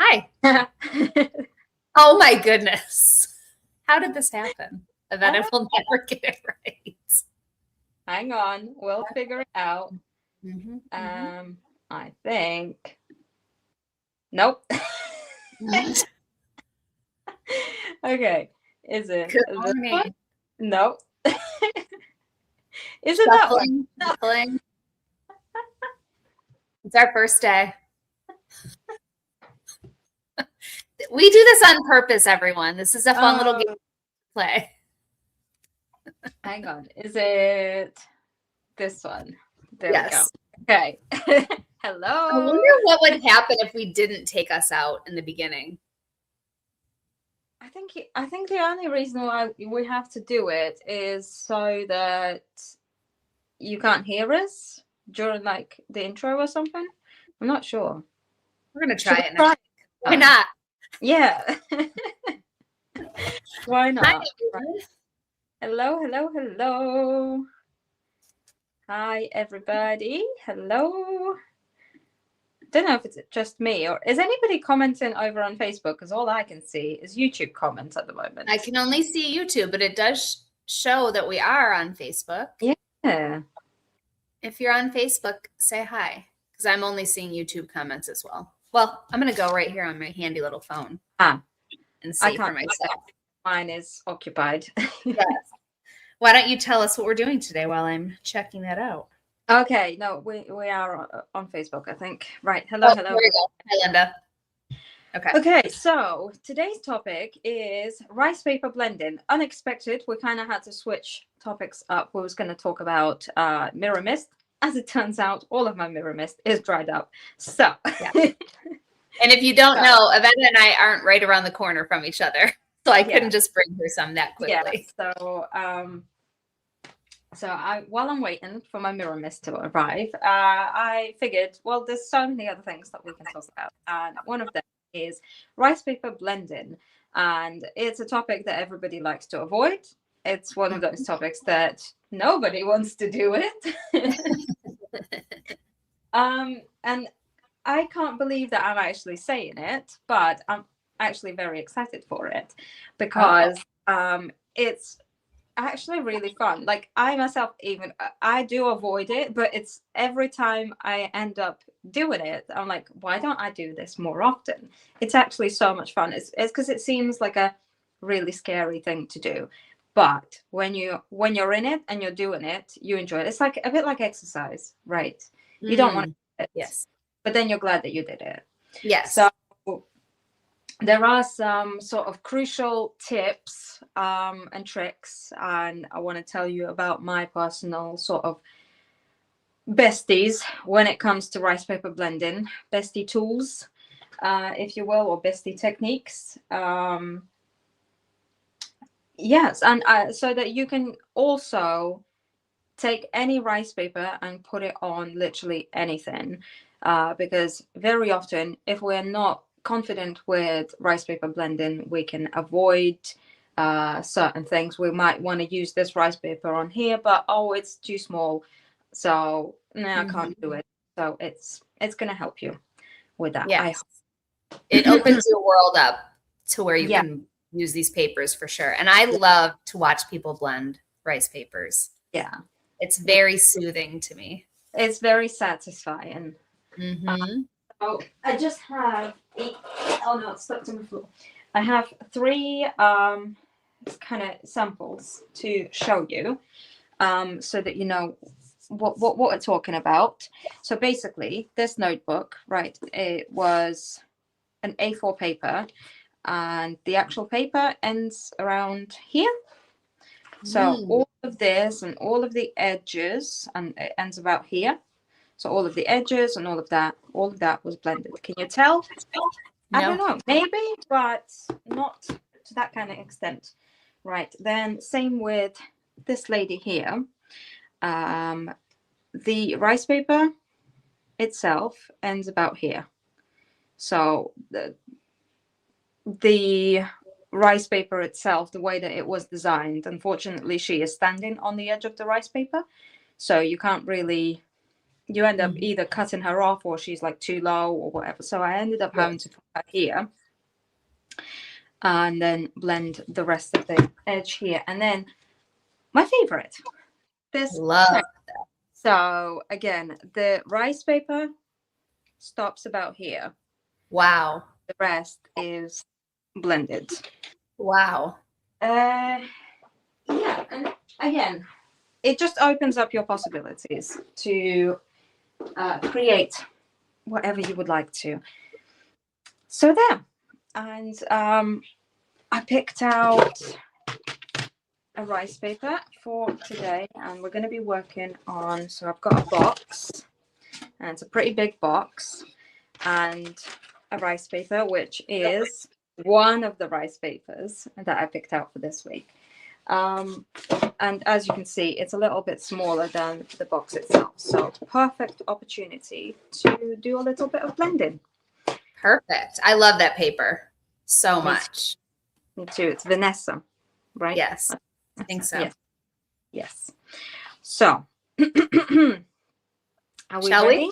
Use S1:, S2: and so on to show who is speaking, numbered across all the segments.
S1: Hi. Oh my goodness. How did this happen? Iveta will never get it right.
S2: Hang on, we'll figure it out. I think. Nope. Okay. Is it
S1: Good
S2: this
S1: morning.
S2: one? Nope. Is it
S1: Shuffling,
S2: that one?
S1: shuffling. It's our first day. We do this on purpose, everyone. This is a fun little game to play.
S2: Hang on. Is it this one? There
S1: Yes.
S2: we go. Okay. Hello.
S1: I wonder what would happen if we didn't take us out in the beginning.
S2: I think the only reason why we have to do it is so that you can't hear us during like the intro or something. I'm not sure.
S1: We're gonna try it now. Why not?
S2: Yeah. Why not?
S1: Hi,
S2: right. Hello. Hi, everybody. Hello. Don't know if it's just me or is anybody commenting over on Facebook, because all I can see is YouTube comments at the moment.
S1: I can only see YouTube, but it does show that we are on Facebook.
S2: Yeah.
S1: If you're on Facebook, say hi, because I'm only seeing YouTube comments as well. Well, I'm going to go right here on my handy little phone and see for myself.
S2: Mine is occupied.
S1: Yes. Why don't you tell us what we're doing today while I'm checking that out?
S2: Okay, no, we are on Facebook, I think. Right. Hello.
S1: There we go. Hi, Linda.
S2: Okay, so today's topic is rice paper blending. Unexpected. We kind of had to switch topics up. We was going to talk about mirror mist. As it turns out, all of my mirror mist is dried up. So,
S1: yeah. And if you don't know, Iveta and I aren't right around the corner from each other, so I couldn't just bring her some that quickly.
S2: Yeah. So while I'm waiting for my mirror mist to arrive, I figured, well, there's so many other things that we can talk about, and one of them is rice paper blending, and it's a topic that everybody likes to avoid. It's one of those topics that nobody wants to do it. And I can't believe that I'm actually saying it, but I'm actually very excited for it because it's actually really fun. Like I myself, I do avoid it, but it's every time I end up doing it, I'm like, why don't I do this more often? It's actually so much fun. It's because it seems like a really scary thing to do, but when you're in it and you're doing it, you enjoy it. It's like a bit like exercise, right? You don't want to do it,
S1: yes,
S2: but then you're glad that you did it.
S1: Yes.
S2: So there are some sort of crucial tips and tricks, and I want to tell you about my personal sort of besties when it comes to rice paper blending, bestie tools, if you will, or bestie techniques. Yes, and so that you can also take any rice paper and put it on literally anything, because very often, if we're not confident with rice paper blending, we can avoid certain things. We might want to use this rice paper on here, but it's too small, so no, I can't do it. So it's going to help you with that.
S1: Yes. It opens your world up to where you can use these papers for sure. And I love to watch people blend rice papers.
S2: Yeah,
S1: it's very soothing to me.
S2: It's very satisfying.
S1: So
S2: I just have it's stuck to the floor. I have 3 kind of samples to show you, so that you know what we're talking about. So basically, this notebook, right? It was an A4 paper, and the actual paper ends around here. So all of this and all of the edges, and it ends about here. So all of the edges and all of that was blended. Can you tell? No. I don't know, maybe, but not to that kind of extent. Right, then same with this lady here. The rice paper itself ends about here. So the rice paper itself, the way that it was designed, unfortunately, she is standing on the edge of the rice paper. So you can't really you end up either cutting her off or she's like too low or whatever. So I ended up having to put her here and then blend the rest of the edge here. And then my favorite, this
S1: Love
S2: check. So again, the rice paper stops about here.
S1: Wow.
S2: The rest is blended.
S1: Wow.
S2: Yeah, and again, it just opens up your possibilities to create whatever you would like to. So there, and I picked out a rice paper for today, and we're going to be working on. So I've got a box, and it's a pretty big box, and a rice paper, which is one of the rice papers that I picked out for this week. And as you can see, it's a little bit smaller than the box itself. So perfect opportunity to do a little bit of blending.
S1: Perfect. I love that paper so much.
S2: Me too. It's Vanessa, right?
S1: Yes. I think so.
S2: Yes. Yes. So, are we
S1: Shall
S2: ready?
S1: we?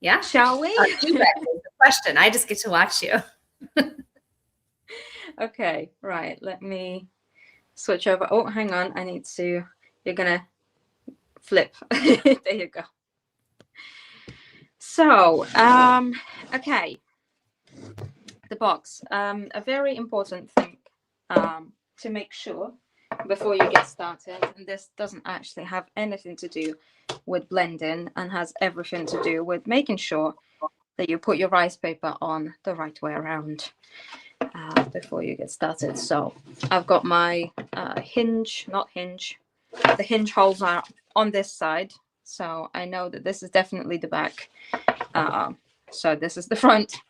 S1: Yeah.
S2: Shall we?
S1: You ready? The question. I just get to watch you.
S2: Okay. Right. Let me switch over. Oh, hang on. I need to. You're gonna flip. There you go. So, okay. The box. A very important thing to make sure before you get started, and this doesn't actually have anything to do with blending and has everything to do with making sure that you put your rice paper on the right way around before you get started. So I've got my the hinge holes are on this side, so I know that this is definitely the back, so this is the front.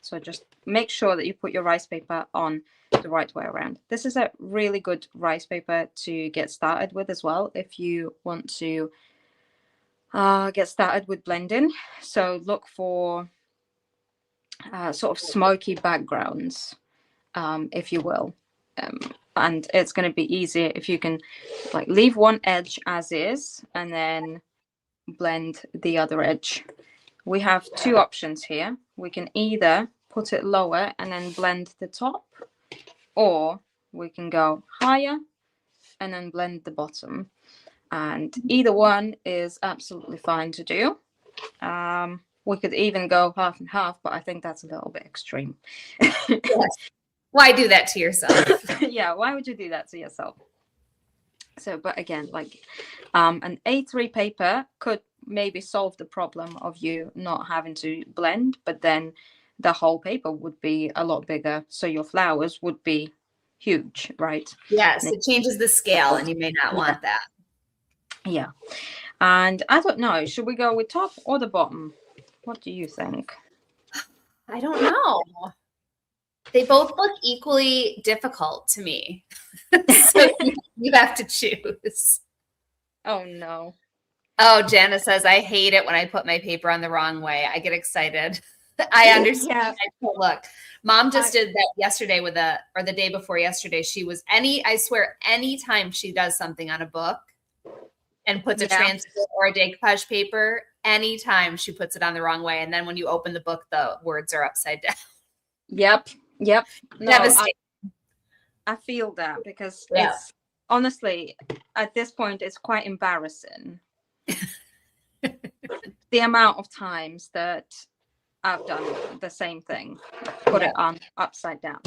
S2: So just make sure that you put your rice paper on the right way around. This is a really good rice paper to get started with as well if you want to get started with blending. So look for sort of smoky backgrounds, if you will. And it's going to be easier if you can like leave one edge as is and then blend the other edge. We have two options here. We can either put it lower and then blend the top, or we can go higher and then blend the bottom. And either one is absolutely fine to do. We could even go half and half, but I think that's a little bit extreme.
S1: Yes. Why do that to yourself?
S2: Yeah, why would you do that to yourself? So, but again, like an A3 paper could maybe solve the problem of you not having to blend, but then the whole paper would be a lot bigger. So your flowers would be huge, right?
S1: Yes, it changes the scale and you may not want that.
S2: Yeah. And I don't know, should we go with top or the bottom? What do you think?
S1: I don't know. They both look equally difficult to me. So you have to choose.
S2: Oh, no.
S1: Oh, Jana says, I hate it when I put my paper on the wrong way. I get excited. I understand.
S2: Yeah.
S1: Look, Mom just did that yesterday or the day before yesterday. I swear, anytime she does something on a book and puts a transcript or a decoupage paper, anytime she puts it on the wrong way. And then when you open the book, the words are upside down.
S2: Yep. No, I feel that because it's honestly, at this point, it's quite embarrassing. The amount of times that I've done the same thing, put it on upside down.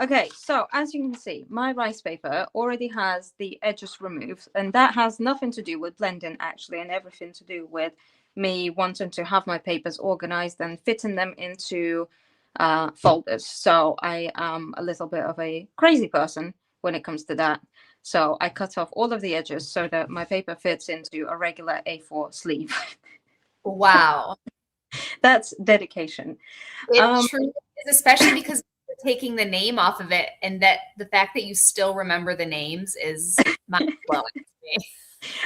S2: Okay, so as you can see, my rice paper already has the edges removed, and that has nothing to do with blending actually, and everything to do with me wanting to have my papers organized and fitting them into folders. So I am a little bit of a crazy person when it comes to that. So I cut off all of the edges so that my paper fits into a regular A4 sleeve.
S1: Wow.
S2: That's dedication.
S1: It truly is, especially because you're taking the name off of it, and that the fact that you still remember the names is mind-blowing to me.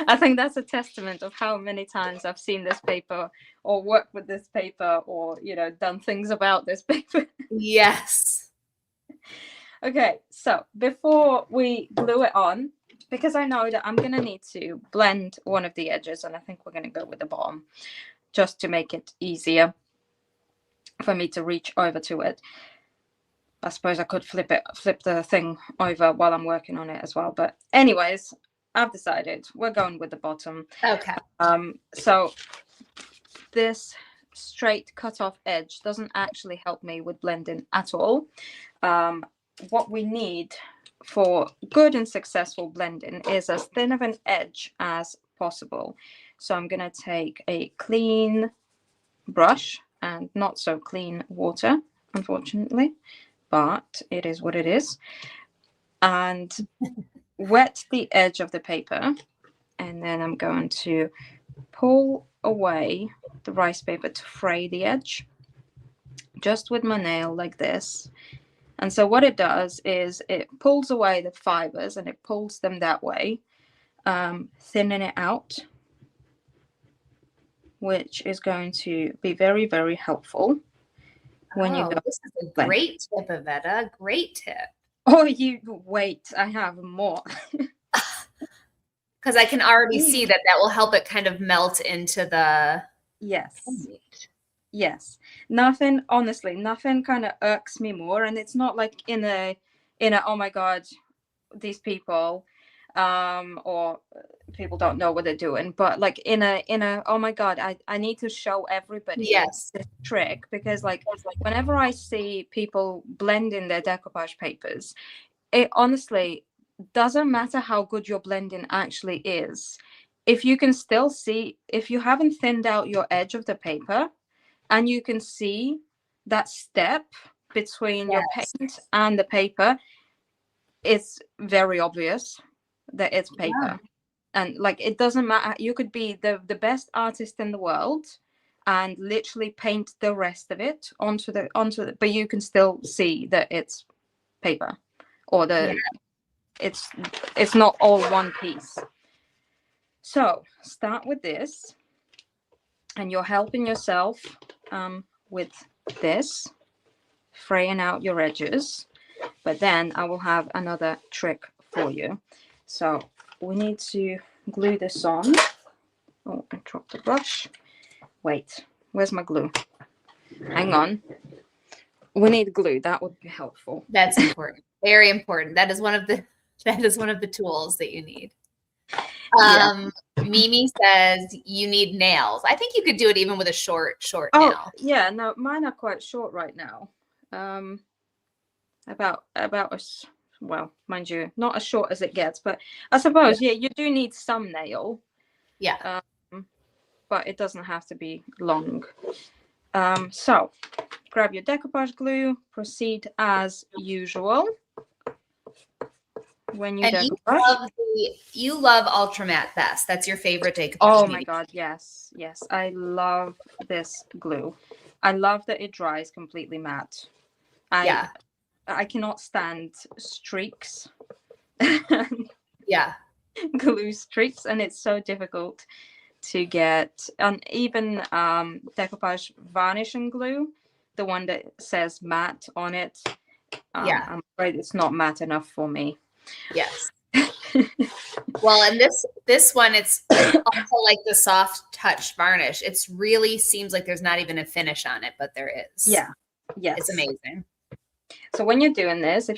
S2: I think that's a testament of how many times I've seen this paper or worked with this paper or, done things about this paper.
S1: Yes.
S2: Okay, so before we glue it on, because I know that I'm going to need to blend one of the edges, and I think we're going to go with the bottom just to make it easier for me to reach over to it. I suppose I could flip the thing over while I'm working on it as well. But anyways, I've decided we're going with the bottom.
S1: Okay.
S2: So this straight cut off edge doesn't actually help me with blending at all. What we need for good and successful blending is as thin of an edge as possible. So I'm going to take a clean brush and not so clean water, unfortunately, but it is what it is, and wet the edge of the paper, and then I'm going to pull away the rice paper to fray the edge just with my nail like this. And so what it does is it pulls away the fibers, and it pulls them that way, thinning it out, which is going to be very, very helpful when you go.
S1: This is a great tip, Iveta. Great tip.
S2: Oh, you wait, I have more.
S1: Because I can already see that will help it kind of melt into the
S2: Yes. Yes. Nothing, honestly, nothing kind of irks me more. And it's not like in a oh my God, these people, or people don't know what they're doing, but like in a oh my God, I need to show everybody
S1: yes
S2: this trick, because like whenever I see people blending their decoupage papers, it honestly doesn't matter how good your blending actually is. If you can still see, if you haven't thinned out your edge of the paper and you can see that step between your paint and the paper, it's very obvious that it's paper. Yeah. And like, it doesn't matter. You could be the best artist in the world and literally paint the rest of it onto the, but you can still see that it's paper, or it's not all one piece. So start with this, and you're helping yourself with this, fraying out your edges. But then I will have another trick for you. So we need to glue this on. Oh, I dropped the brush. Wait, where's my glue? Hang on. We need glue. That would be helpful.
S1: That's important. Very important. That is one of the tools that you need. Mimi says you need nails. I think you could do it even with a short nail.
S2: Yeah, no, mine are quite short right now. About as well, mind you, not as short as it gets, but I suppose you do need some nail.
S1: Yeah.
S2: But it doesn't have to be long. So grab your decoupage glue, proceed as usual. When you decoupage,
S1: you love Ultra Matte best. That's your favorite decoupage.
S2: Oh my God, yes, I love this glue. I love that it dries completely matte. I cannot stand streaks. Glue streaks, and it's so difficult to get. And even decoupage varnishing glue, the one that says matte on it, I'm afraid it's not matte enough for me.
S1: Yes. Well, and this one, it's also like the soft touch varnish. It's really seems like there's not even a finish on it, but there is.
S2: Yeah. Yes.
S1: It's amazing.
S2: So when you're doing this,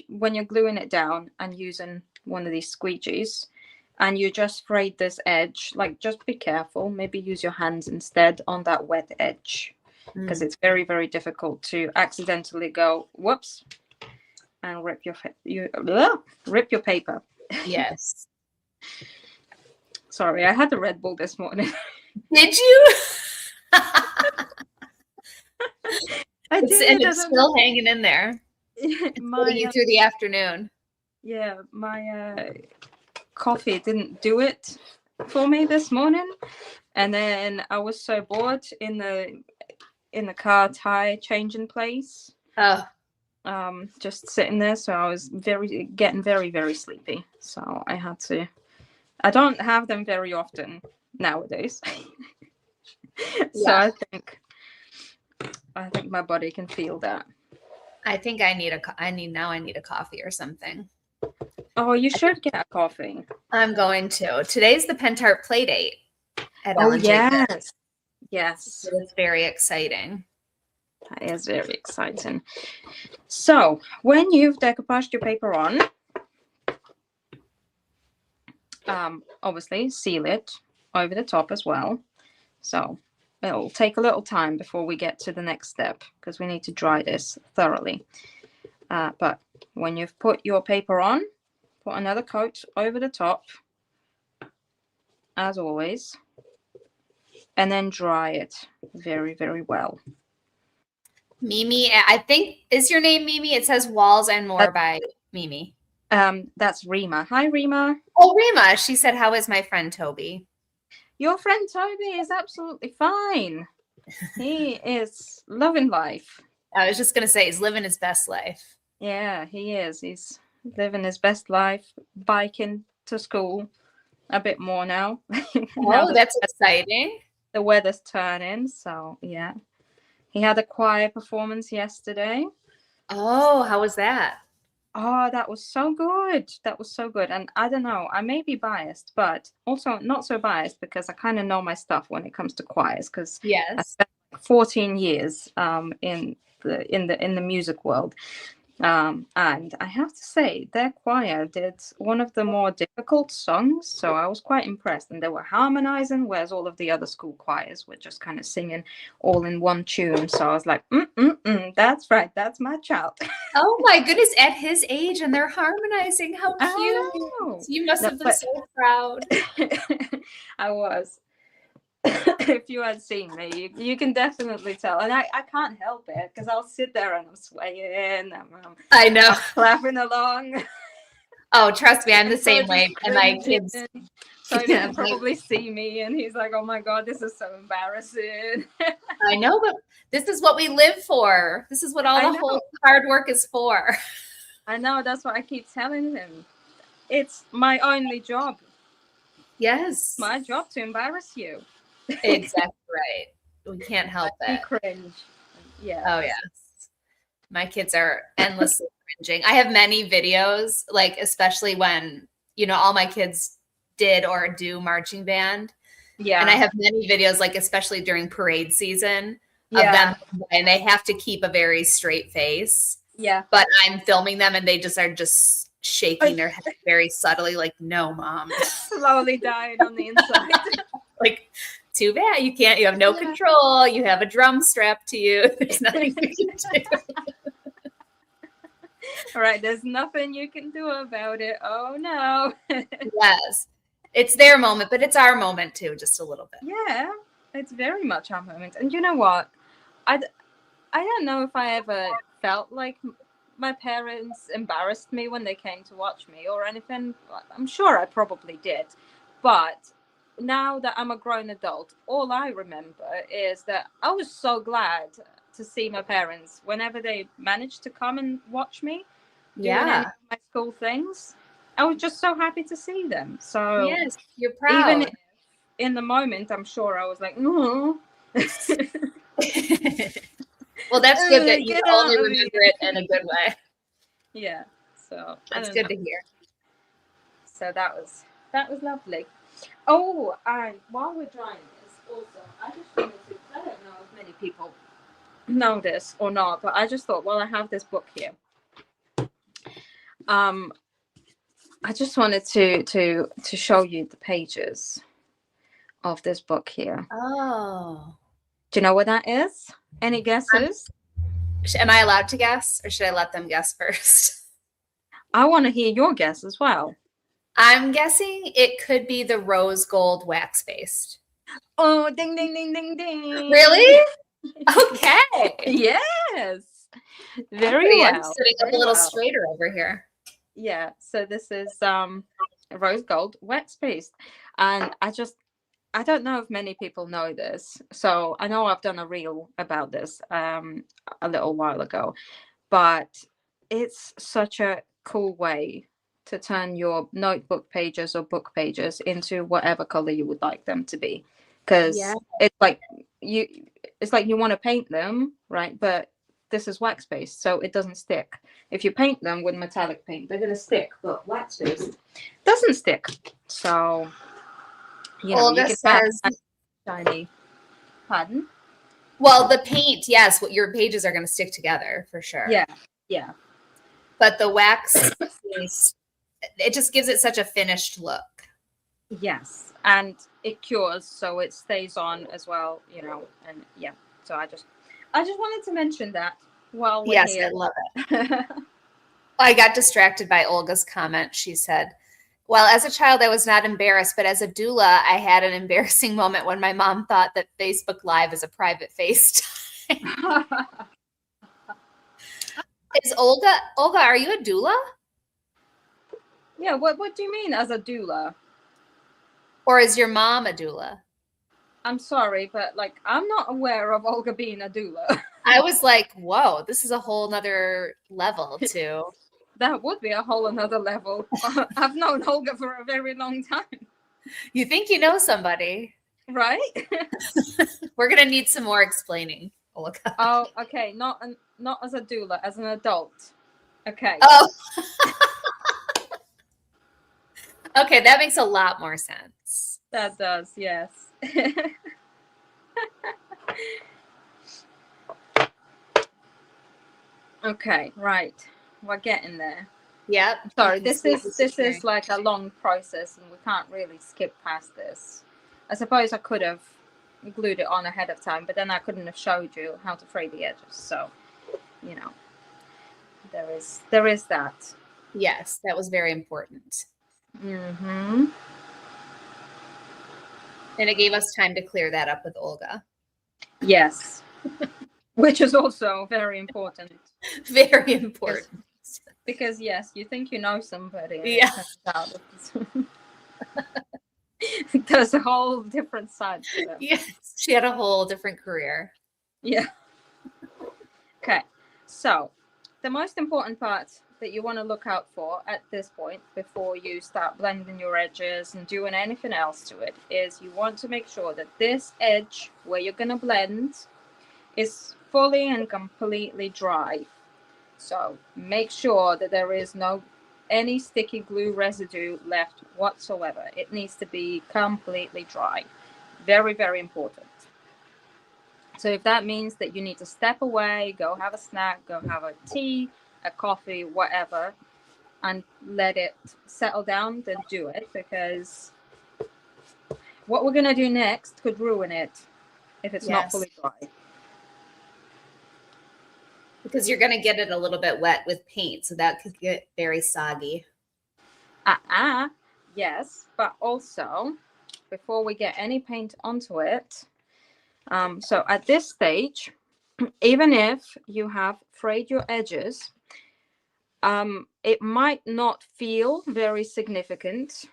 S2: when you're gluing it down and using one of these squeegees, and you just frayed this edge, like, just be careful. Maybe use your hands instead on that wet edge, because it's very, very difficult to accidentally go whoops and rip your paper.
S1: Yes.
S2: Sorry, I had the Red Bull this morning.
S1: Did you?
S2: It's
S1: still hanging in there. You through the afternoon.
S2: Yeah, my coffee didn't do it for me this morning, and then I was so bored in the car tire changing place. Just sitting there, so I was getting very, very sleepy. So I had to. I don't have them very often nowadays. So I think my body can feel that.
S1: I think I need a coffee or something.
S2: Oh, you should get a coffee.
S1: I'm going to. Today's the Pentart play date at
S2: Oh,
S1: Ellen Jacobs.
S2: yes. Yes.
S1: So it's very exciting.
S2: That is very exciting. So when you've decoupaged your paper on, obviously seal it over the top as well. So it'll take a little time before we get to the next step because we need to dry this thoroughly. But when you've put your paper on, put another coat over the top, as always, and then dry it very, very well.
S1: Mimi, I think, is your name Mimi? It says Walls and More by Mimi.
S2: That's Rima. Hi, Rima.
S1: Oh, Rima. She said, how is my friend Toby?
S2: Your friend Toby is absolutely fine. He is loving life.
S1: I was just going to say, he's living his best life.
S2: Yeah, he is. He's living his best life, biking to school a bit more now.
S1: Oh, that's exciting.
S2: The weather's turning, so yeah. He had a choir performance yesterday.
S1: Oh, how was that?
S2: Oh, that was so good. That was so good. And I don't know, I may be biased, but also not so biased because I kind of know my stuff when it comes to choirs because
S1: yes,
S2: I spent 14 years in the music world. And I have to say, their choir did one of the more difficult songs, so I was quite impressed. And they were harmonizing, whereas all of the other school choirs were just kind of singing all in one tune. So I was like, that's right, that's my child.
S1: Oh my goodness, at his age, and they're harmonizing. How cute. You must have been so proud.
S2: I was. If you had seen me, you can definitely tell. And I can't help it because I'll sit there and I'm swaying.
S1: I know.
S2: I'm clapping along.
S1: Oh, trust me, I'm the same way. And my kids.
S2: So he can probably see me and he's like, oh my God, this is so embarrassing.
S1: I know, but this is what we live for. This is what all the whole hard work is for.
S2: I know, that's what I keep telling him. It's my only job.
S1: Yes.
S2: My job to embarrass you.
S1: Exactly right. We can't help it.
S2: Cringe. Yeah.
S1: Oh yes. My kids are endlessly cringing. I have many videos, like especially when, all my kids did or do marching band. Yeah. And I have many videos, like especially during parade season of them, and they have to keep a very straight face.
S2: Yeah.
S1: But I'm filming them and they just are just shaking their head very subtly, like, no, Mom.
S2: Slowly dying on the inside.
S1: Like, too bad. You have no control. You have a drum strapped to you. There's nothing you can do.
S2: All right. There's nothing you can do about it. Oh, no.
S1: Yes. It's their moment, but it's our moment too, just a little bit.
S2: Yeah. It's very much our moment. And you know what? I don't know if I ever felt like my parents embarrassed me when they came to watch me or anything. I'm sure I probably did. But now that I'm a grown adult, all I remember is that I was so glad to see my parents whenever they managed to come and watch me doing any of my school things. I was just so happy to see them. So
S1: yes, you're proud.
S2: Even if in the moment, I'm sure I was like, no.
S1: Well, that's good that you only remember it in a good way.
S2: Yeah. So
S1: that's good to hear.
S2: So that was lovely. Oh, and while we're drying this, also, I just wanted to, I don't know if many people know this or not, but I just thought, while I have this book here, I just wanted to show you the pages of this book here.
S1: Oh.
S2: Do you know what that is? Any guesses?
S1: Am I allowed to guess, or should I let them guess first?
S2: I want to hear your guess as well.
S1: I'm guessing it could be the rose gold wax paste.
S2: Oh, ding, ding, ding, ding, ding.
S1: Really? Okay.
S2: Yes. Very well.
S1: I'm sitting up a little straighter over here.
S2: Yeah. So this is rose gold wax paste. And I don't know if many people know this. So I know I've done a reel about this a little while ago. But it's such a cool way to turn your notebook pages or book pages into whatever color you would like them to be, because it's like you want to paint them, right? But this is wax based, so it doesn't stick. If you paint them with metallic paint, they're gonna stick, but wax based doesn't stick. So you know, you
S1: Olga
S2: can have
S1: says,
S2: a shiny. Pardon?
S1: well, the paint, yes, what your pages are going to stick together for sure.
S2: Yeah, yeah,
S1: But the wax, it just gives it such a finished look.
S2: yes, and it cures, so it stays on as well. You know, and yeah. So I just wanted to mention that while we're
S1: Yes,
S2: here.
S1: I love it. I got distracted by Olga's comment. She said, well, as a child, I was not embarrassed, but as a doula, I had an embarrassing moment when my mom thought that Facebook Live is a private FaceTime. Is Olga, are you a doula?
S2: Yeah, what do you mean as a doula?
S1: Or is your mom a doula?
S2: I'm sorry, but like I'm not aware of Olga being a doula.
S1: I was like, whoa, this is a whole nother level too.
S2: That would be a whole another level. I've known Olga for a very long time.
S1: You think you know somebody.
S2: Right?
S1: We're going to need some more explaining, Olga.
S2: Oh, okay. Not as a doula, as an adult. Okay.
S1: Oh. Okay, that makes a lot more sense.
S2: That does, yes. Okay, right. We're getting there.
S1: Yep.
S2: Sorry, this is like a long process, and we can't really skip past this. I suppose I could have glued it on ahead of time, but then I couldn't have showed you how to fray the edges. So, you know, there is that.
S1: Yes, that was very important.
S2: Mm-hmm.
S1: And it gave us time to clear that up with Olga.
S2: Yes. Which is also very important.
S1: Very important.
S2: Because yes, you think you know somebody. And
S1: yeah.
S2: There's a whole different side to them.
S1: Yes, she had a whole different career.
S2: Yeah. Okay, so the most important part that you want to look out for at this point before you start blending your edges and doing anything else to it is you want to make sure that this edge where you're going to blend is fully and completely dry. So make sure that there is no any sticky glue residue left whatsoever. It needs to be completely dry. Very, very important. So if that means that you need to step away, go have a snack, go have a tea, a coffee, whatever, and let it settle down, then do it, because what we're going to do next could ruin it if it's not fully dry.
S1: Because you're going to get it a little bit wet with paint, so that could get very soggy.
S2: Yes, but also, before we get any paint onto it, so at this stage, even if you have frayed your edges, it might not feel very significant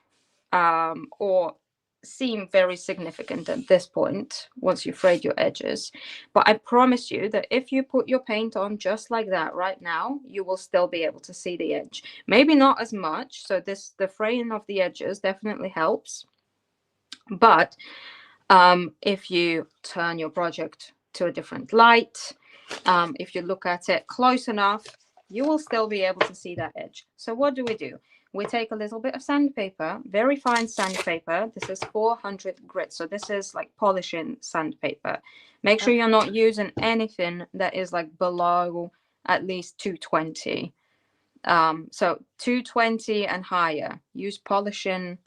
S2: or seem very significant at this point once you've frayed your edges. But I promise you that if you put your paint on just like that right now, you will still be able to see the edge. Maybe not as much. So the fraying of the edges definitely helps. But if you turn your project to a different light, if you look at it close enough, you will still be able to see that edge. So what do? We take a little bit of sandpaper, very fine sandpaper. This is 400 grit. So this is like polishing sandpaper. Make sure you're not using anything that is like below at least 220. So 220 and higher. Use polishing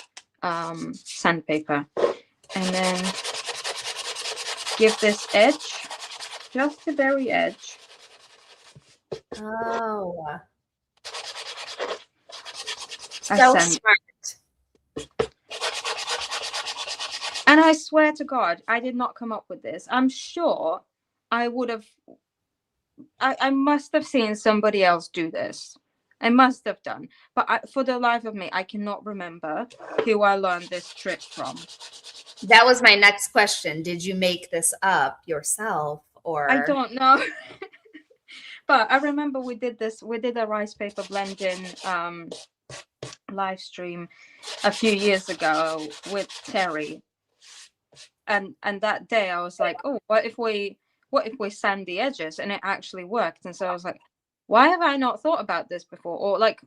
S2: sandpaper. And then give this edge, just the very edge.
S1: Oh. So smart.
S2: And I swear to God, I did not come up with this. I'm sure I would have, I must have seen somebody else do this. I must have done. But for the life of me, I cannot remember who I learned this trick from.
S1: That was my next question. Did you make this up yourself, or?
S2: I don't know. But I remember we did a rice paper blending live stream a few years ago with Terry. And that day I was like, oh, what if we what if we sand the edges? And it actually worked. And so I was like, why have I not thought about this before? Or like,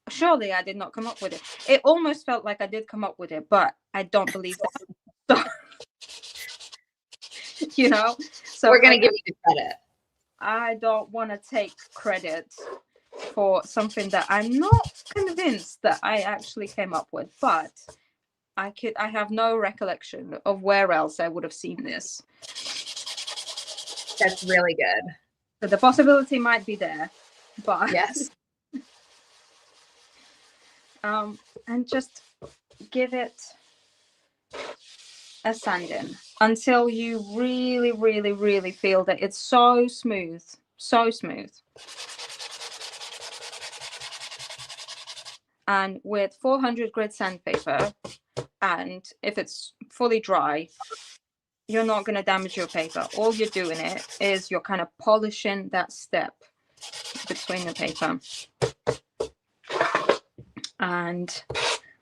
S2: surely I did not come up with it. It almost felt like I did come up with it, but I don't believe that. You know, so
S1: we're gonna give you the credit.
S2: I don't want to take credit for something that I'm not convinced that I actually came up with, but I have no recollection of where else I would have seen this.
S1: That's really good.
S2: So the possibility might be there, but
S1: yes.
S2: And just give it a sanding until you really, really, really feel that it's so smooth, so smooth. And with 400 grit sandpaper, and if it's fully dry, you're not going to damage your paper. All you're doing it is you're kind of polishing that step between the paper and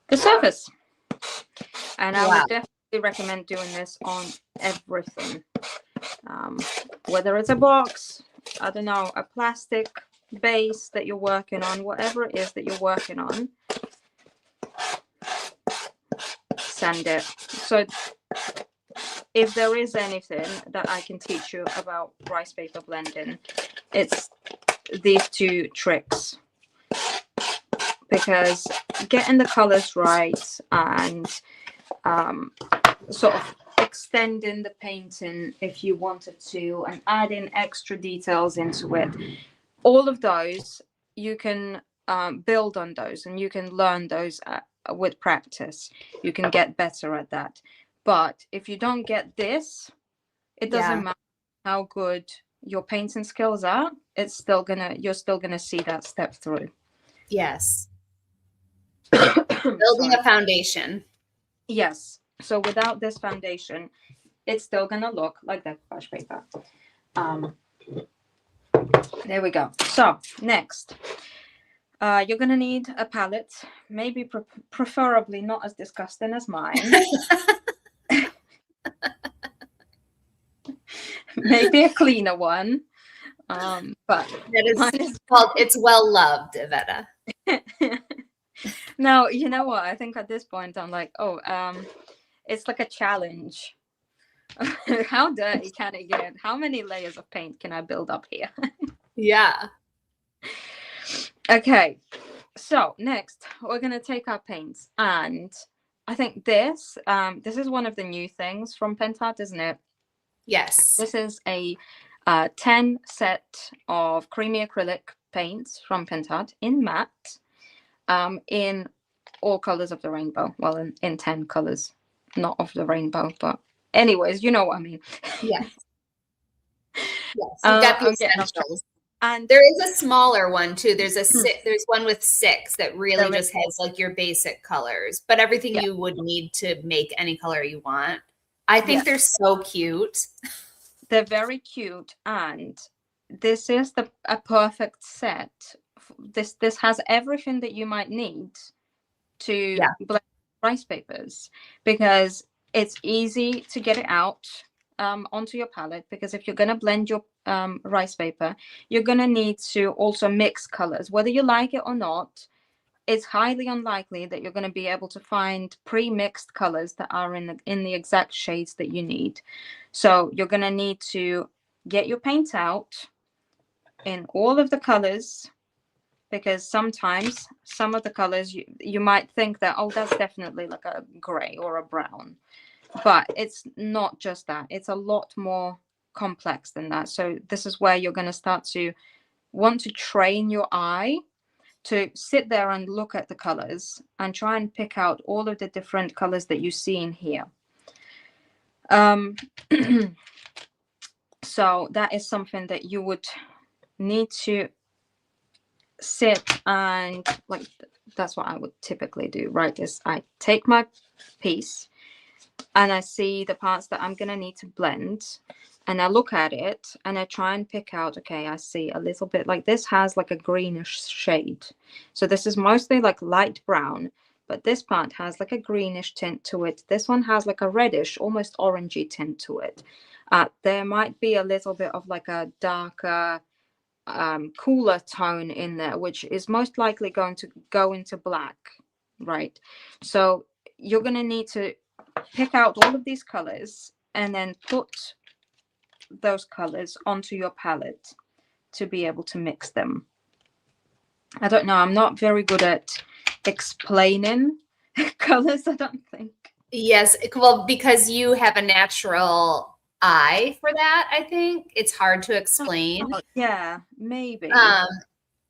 S2: the surface. And I would definitely recommend doing this on everything, whether it's a box, I don't know, a plastic base that you're working on, whatever it is that you're working on, sand it. So if there is anything that I can teach you about rice paper blending, it's these two tricks, because getting the colors right and sort of extending the painting if you wanted to and adding extra details into it, all of those you can build on those, and you can learn those with practice. You can get better at that. But if you don't get this, it doesn't matter how good your painting skills are, you're still gonna see that step through.
S1: Yes. Building a foundation.
S2: Yes. So without this foundation, it's still gonna look like that decoupage paper. There we go. So next, you're gonna need a palette, maybe preferably not as disgusting as mine. Maybe a cleaner one. But
S1: that is called It's Well Loved, Iveta.
S2: No, you know what? I think at this point I'm like, it's like a challenge. How dirty can it get? How many layers of paint can I build up here?
S1: Yeah.
S2: Okay, so next we're gonna take our paints, and I think this is one of the new things from Pentart, isn't it?
S1: Yes.
S2: This is a 10 set of creamy acrylic paints from Pentart in matte, in all colors of the rainbow. Well, in 10 colors, not of the rainbow, but anyways, you know what I mean.
S1: Yes. Yes, you got the essentials. And there is a smaller one too. There's one with 6 that really just has like your basic colors, but everything you would need to make any color you want. I think they're so cute.
S2: They're very cute, and this is a perfect set. This has everything that you might need to blend rice papers, because it's easy to get it out onto your palette, because if you're going to blend your rice paper, you're going to need to also mix colors. Whether you like it or not, it's highly unlikely that you're going to be able to find pre-mixed colors that are in the exact shades that you need. So you're going to need to get your paint out in all of the colors, because sometimes some of the colors you might think that, oh, that's definitely like a gray or a brown, but it's not just that. It's a lot more complex than that. So this is where you're going to start to want to train your eye to sit there and look at the colors and try and pick out all of the different colors that you see in here. So that is something that you would need to sit and, like, that's what I would typically do, right? Is I take my piece and I see the parts that I'm going to need to blend, and I look at it and I try and pick out, okay, I see a little bit like this has like a greenish shade. So this is mostly like light brown, but this part has like a greenish tint to it. This one has like a reddish, almost orangey tint to it. there might be a little bit of like a darker, cooler tone in there, which is most likely going to go into black, right? So you're going to need to pick out all of these colors and then put those colors onto your palette to be able to mix them. I don't know, I'm not very good at explaining colors, I don't think.
S1: Yes, well, because you have a natural eye for that, I think it's hard to explain.
S2: Oh, yeah, maybe.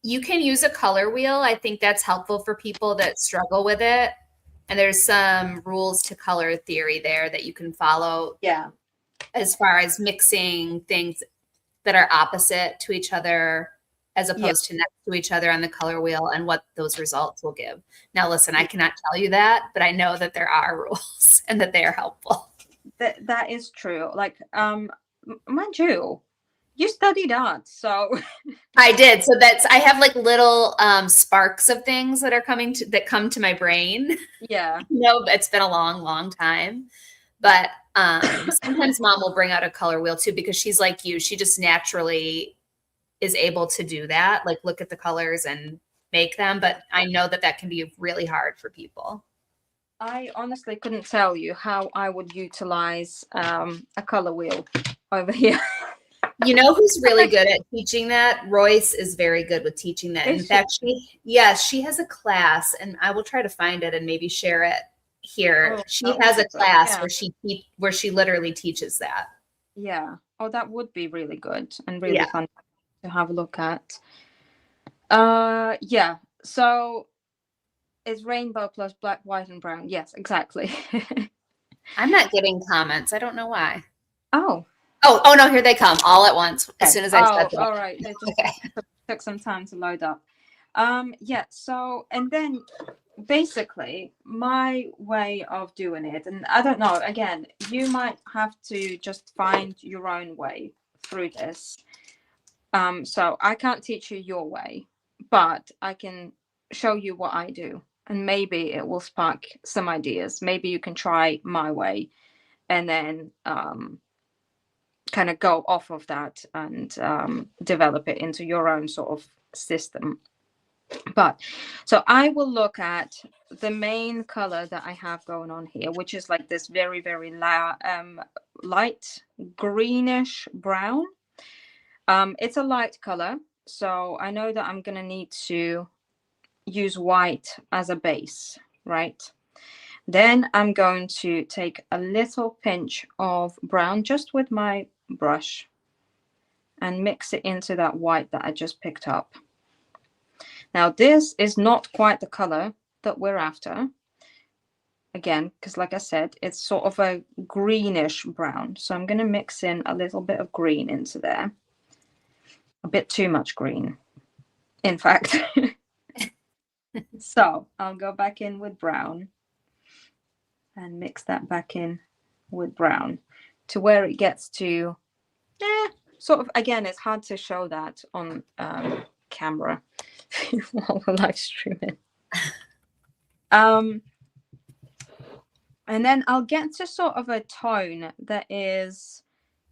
S1: You can use a color wheel. I think that's helpful for people that struggle with it. And there's some rules to color theory there that you can follow.
S2: Yeah.
S1: As far as mixing things that are opposite to each other as opposed to next to each other on the color wheel and what those results will give. Now, listen, I cannot tell you that, but I know that there are rules and that they are helpful.
S2: That is true. Like, mind you, you studied art, so
S1: I did. So I have like little sparks of things that are that come to my brain.
S2: yeah.
S1: No, it's been a long, long time. But sometimes mom will bring out a color wheel too, because she's like you. She just naturally is able to do that, like look at the colors and make them. But I know that that can be really hard for people.
S2: I honestly couldn't tell you how I would utilize a color wheel over here.
S1: You know who's really good at teaching that? Royce is very good with teaching that. In fact, she has a class, and I will try to find it and maybe share it here. She has a class where she literally teaches that.
S2: Yeah. Oh, that would be really good and really fun to have a look at. Yeah. So it's rainbow plus black, white, and brown. Yes, exactly.
S1: I'm not getting comments. I don't know why.
S2: Oh
S1: no, here they come all at once. As soon as I said
S2: all right. It just took some time to load up. Yeah, so and then basically my way of doing it, and I don't know, again, you might have to just find your own way through this. So I can't teach you your way, but I can show you what I do, and maybe it will spark some ideas. Maybe you can try my way and then kind of go off of that and develop it into your own sort of system. But so I will look at the main color that I have going on here, which is like this very, very light greenish brown. It's a light color, so I know that I'm going to need to use white as a base, right? Then I'm going to take a little pinch of brown just with my brush and mix it into that white that I just picked up. Now this is not quite the color that we're after, again, because like I said, it's sort of a greenish brown. So I'm going to mix in a little bit of green into there. A bit too much green, in fact. So I'll go back in with brown and mix that back in with brown to where it gets to sort of, again, it's hard to show that on camera while we're live streaming. And then I'll get to sort of a tone that is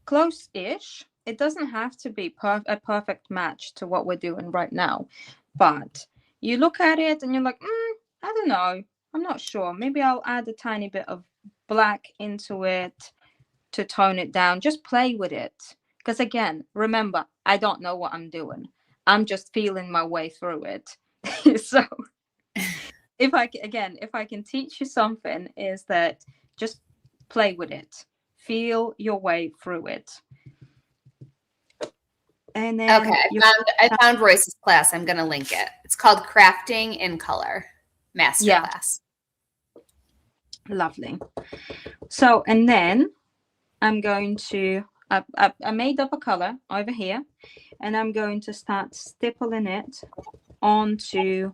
S2: close-ish. It doesn't have to be a perfect match to what we're doing right now, but you look at it and you're like, I don't know, I'm not sure. Maybe I'll add a tiny bit of black into it to tone it down. Just play with it. Because again, remember, I don't know what I'm doing. I'm just feeling my way through it. So if I can teach you something, is that just play with it. Feel your way through it. And then
S1: I found Royce's class. I'm going to link it. It's called Crafting in Color Masterclass.
S2: Lovely. So, and then I'm going to, I made up a color over here, and I'm going to start stippling it onto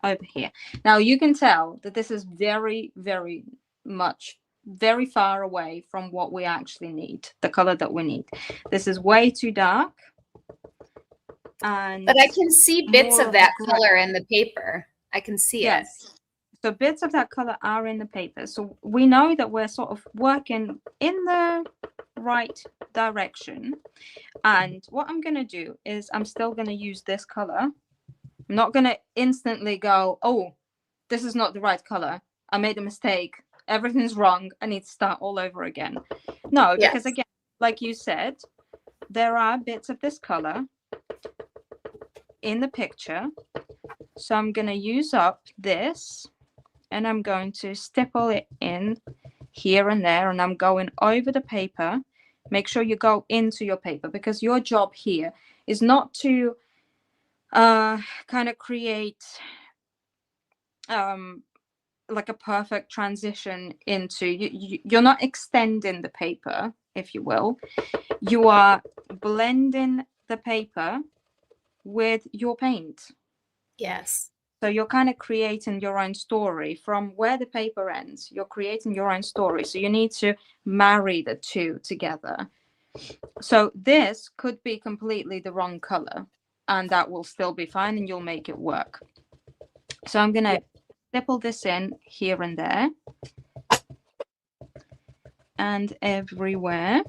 S2: over here. Now you can tell that this is very, very much, very far away from what we actually need, the color that we need. This is way too dark. But
S1: I can see bits of that color in the paper. I can see it.
S2: So bits of that color are in the paper. So we know that we're sort of working in the right direction. And what I'm going to do is I'm still going to use this color. I'm not going to instantly go, oh, this is not the right color. I made a mistake. Everything's wrong. I need to start all over again. No, because again, like you said, there are bits of this color in the picture. So I'm going to use up this and I'm going to stipple it in here and there, and I'm going over the paper. Make sure you go into your paper, because your job here is not to kind of create like a perfect transition into you're not extending the paper, if you will. You are blending the paper with your paint.
S1: Yes.
S2: So you're kind of creating your own story from where the paper ends. You're creating your own story. So you need to marry the two together. So this could be completely the wrong color, and that will still be fine, and you'll make it work. So I'm going to stipple this in here and there and everywhere.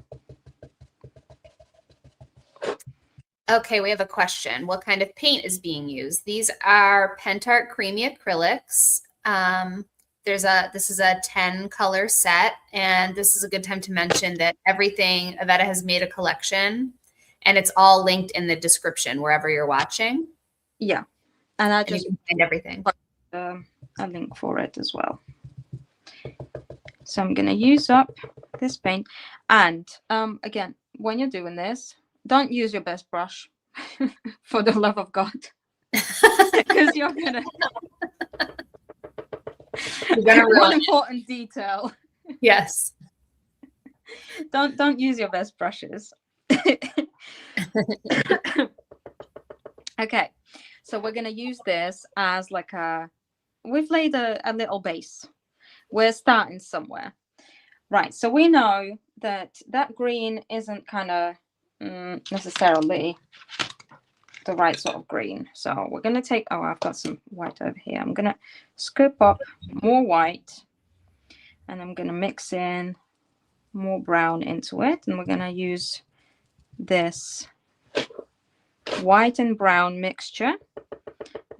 S1: Okay, we have a question. What kind of paint is being used? These are Pentart Creamy Acrylics. This is a 10 color set, and this is a good time to mention that everything, Iveta has made a collection, and it's all linked in the description wherever you're watching.
S2: Yeah, and I just
S1: you can find everything.
S2: A link for it as well. So I'm going to use up this paint, and again, when you're doing this, don't use your best brush for the love of God, because you're gonna one important detail.
S1: Yes.
S2: Don't use your best brushes. Okay, so we're gonna use this as like we've laid a little base. We're starting somewhere, right? So we know that green isn't kind of necessarily the right sort of green. So we're going to take, oh, I've got some white over here. I'm going to scoop up more white, and I'm going to mix in more brown into it. And we're going to use this white and brown mixture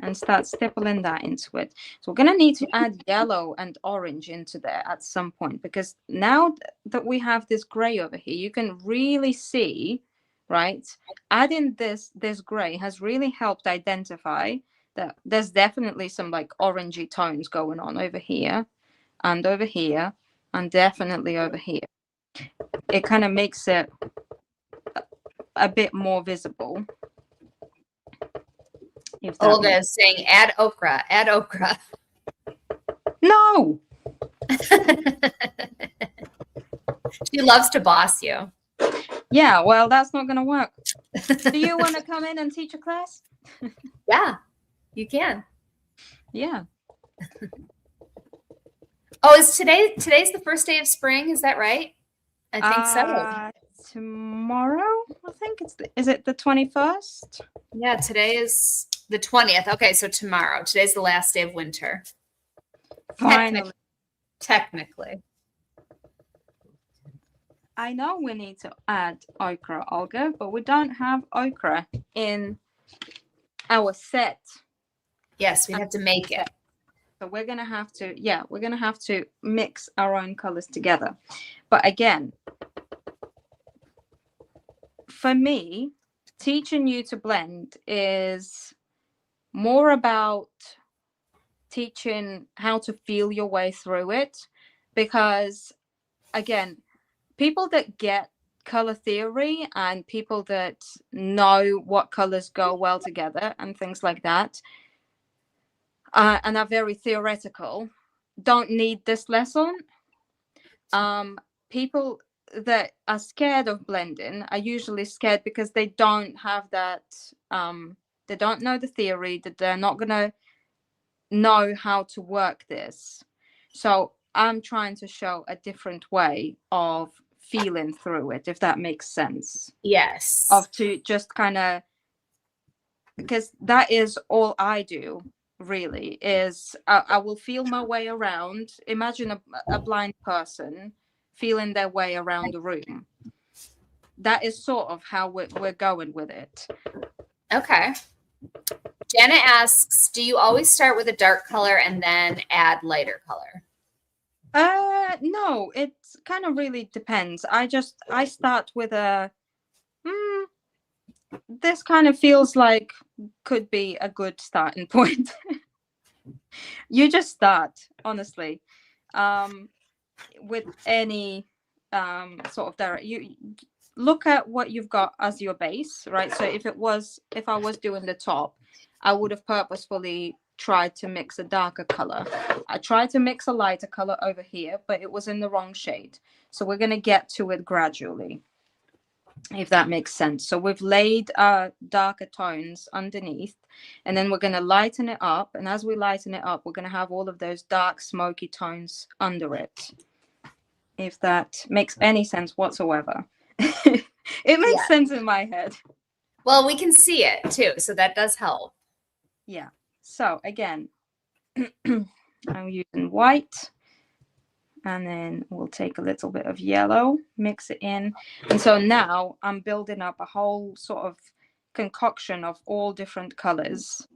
S2: and start stippling that into it. So we're going to need to add yellow and orange into there at some point, because now that we have this gray over here, you can really see, right? Adding this gray has really helped identify that there's definitely some like orangey tones going on over here and over here and definitely over here. It kind of makes it a bit more visible.
S1: Olga is saying, add okra, add okra.
S2: No.
S1: She loves to boss you.
S2: Yeah, well, that's not going to work. Do you want to come in and teach a class?
S1: Yeah, you can.
S2: Yeah.
S1: Oh, today's the first day of spring? Is that right? I think so.
S2: Tomorrow, I think is it the 21st?
S1: Yeah, today is the 20th. Okay, so tomorrow. Today's the last day of winter.
S2: Finally.
S1: Technically.
S2: I know we need to add ochre, Olga, but we don't have ochre in our set.
S1: Yes, we have to make it.
S2: So we're going to have to mix our own colors together. But again, for me, teaching you to blend is more about teaching how to feel your way through it, because again, people that get color theory and people that know what colors go well together and things like that, and are very theoretical, don't need this lesson. People that are scared of blending are usually scared because they don't have that, they don't know the theory, that they're not going to know how to work this. So I'm trying to show a different way of feeling through it, if that makes sense.
S1: Yes.
S2: Of to just kind of, because that is all I do really, is I will feel my way around. Imagine a blind person feeling their way around the room. that is sort of how we're going with it.
S1: Okay. Janet asks, do you always start with a dark color and then add lighter color?
S2: No, it kind of really depends. I start with a this kind of feels like could be a good starting point. You just start, honestly, with any sort of direct. You look at what you've got as your base, right? So if I was doing the top, I would have purposefully tried to mix a darker color. I tried to mix a lighter color over here, but it was in the wrong shade. So we're going to get to it gradually, if that makes sense. So we've laid darker tones underneath, and then we're going to lighten it up. And as we lighten it up, we're going to have all of those dark smoky tones under it, if that makes any sense whatsoever. It makes sense in my head.
S1: Well, we can see it too, so that does help.
S2: Yeah. So again, I'm using white, and then we'll take a little bit of yellow, mix it in. And so now I'm building up a whole sort of concoction of all different colors,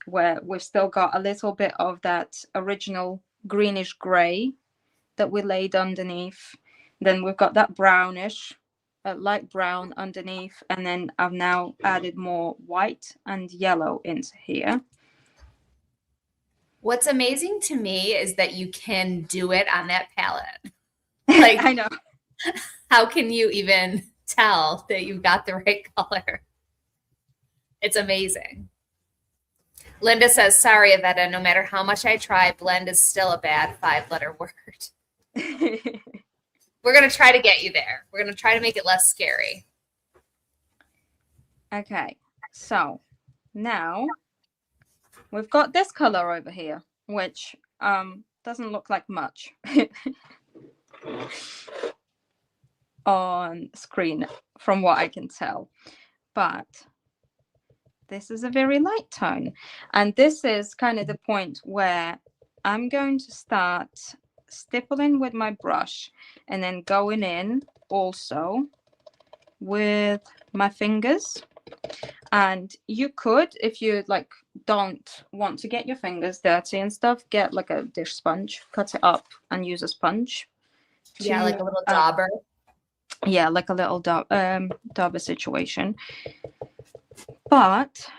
S2: where we've still got a little bit of that original greenish gray that we laid underneath. Then we've got that brownish, light brown underneath. And then I've now added more white and yellow into here.
S1: What's amazing to me is that you can do it on that palette. Like,
S2: I know.
S1: How can you even tell that you got the right color? It's amazing. Linda says, sorry, Iveta, no matter how much I try, blend is still a bad 5-letter word. We're going to try to get you there. We're going to try to make it less scary.
S2: Okay, so now we've got this color over here, which doesn't look like much on screen from what I can tell. But this is a very light tone. And this is kind of the point where I'm going to start stippling with my brush and then going in also with my fingers. And you could, if you like don't want to get your fingers dirty and stuff, get like a dish sponge, cut it up and use a sponge.
S1: Yeah, like a little dauber.
S2: Yeah, like a little dauber situation. But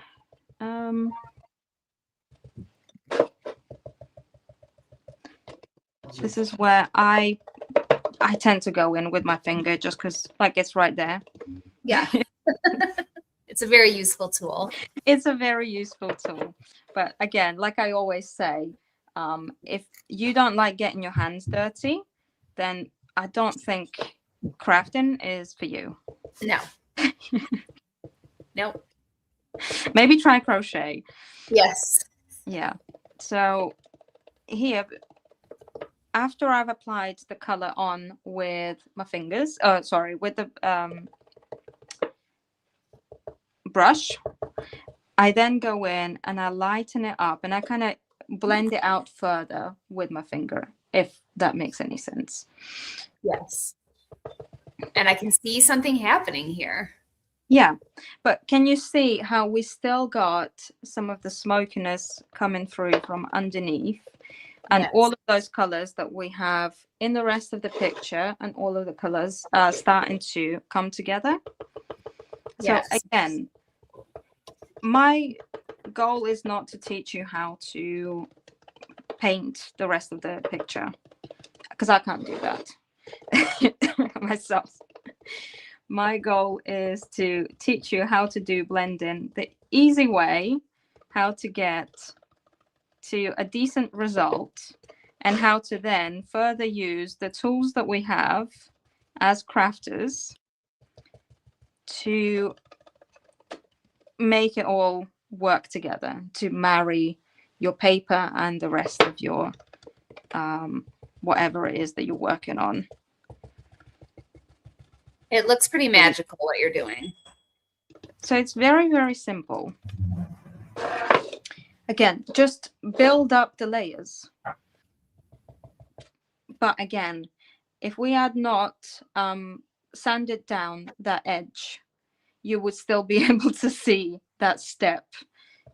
S2: this is where I tend to go in with my finger, just because like it's right there.
S1: Yeah. It's a very useful tool.
S2: It's a very useful tool. But again, like I always say, if you don't like getting your hands dirty, then I don't think crafting is for you.
S1: No. Nope.
S2: Maybe try crochet.
S1: Yes.
S2: Yeah. So here, after I've applied the color on with my fingers, with the brush, I then go in and I lighten it up and I kind of blend it out further with my finger, if that makes any sense.
S1: Yes. And I can see something happening here.
S2: Yeah, but can you see how we still got some of the smokiness coming through from underneath? And
S1: yes.
S2: All of those colors that we have in the rest of the picture and all of the colors are starting to come together.
S1: Yes.
S2: So again, my goal is not to teach you how to paint the rest of the picture, because I can't do that myself. My goal is to teach you how to do blending the easy way, how to get to a decent result, and how to then further use the tools that we have as crafters to make it all work together, to marry your paper and the rest of your whatever it is that you're working on.
S1: It looks pretty magical what you're doing.
S2: So it's very, very simple. Again, just build up the layers. But again, if we had not sanded down that edge, you would still be able to see that step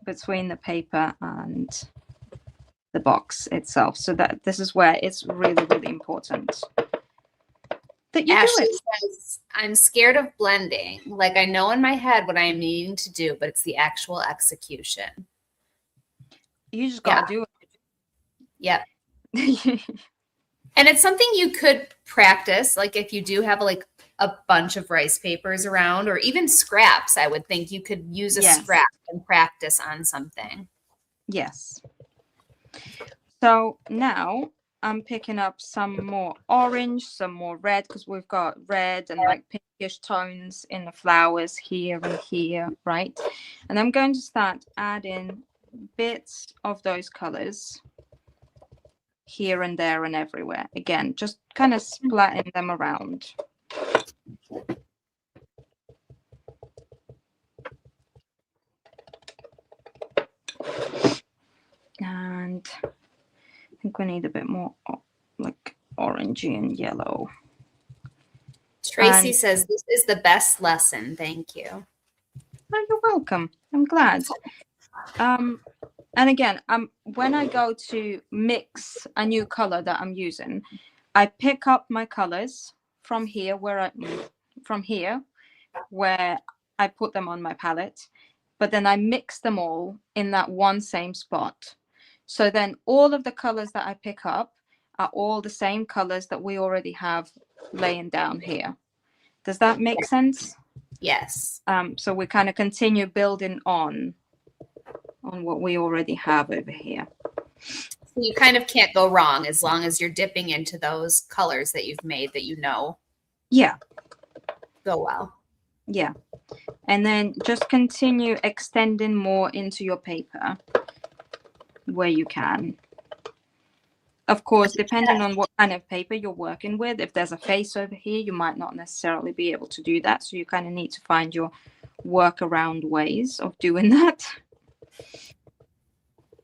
S2: between the paper and the box itself. So that this is where it's really, really important that you
S1: Ashley
S2: do it.
S1: says, I'm scared of blending. Like I know in my head what I am needing to do, but it's the actual execution.
S2: You just gotta do
S1: Yep.
S2: it.
S1: And it's something you could practice. Like if you do have like a bunch of rice papers around or even scraps, I would think you could use a scrap and practice on something.
S2: Yes. So now I'm picking up some more orange, some more red, because we've got red and like pinkish tones in the flowers here and here, right? And I'm going to start adding bits of those colors here and there and everywhere. Again, just kind of splatting them around. And I think we need a bit more like orangey and yellow.
S1: Tracy says, this is the best lesson. Thank you.
S2: Oh, you're welcome. I'm glad. And again, when I go to mix a new color that I'm using, I pick up my colors from here where I put them on my palette, but then I mix them all in that one same spot. So then all of the colors that I pick up are all the same colors that we already have laying down here. Does that make sense?
S1: Yes.
S2: So we kind of continue building on what we already have over here.
S1: So you kind of can't go wrong as long as you're dipping into those colors that you've made that you know.
S2: Yeah.
S1: Go well.
S2: Yeah. And then just continue extending more into your paper where you can. Of course, depending on what kind of paper you're working with, if there's a face over here, you might not necessarily be able to do that. So you kind of need to find your workaround ways of doing that.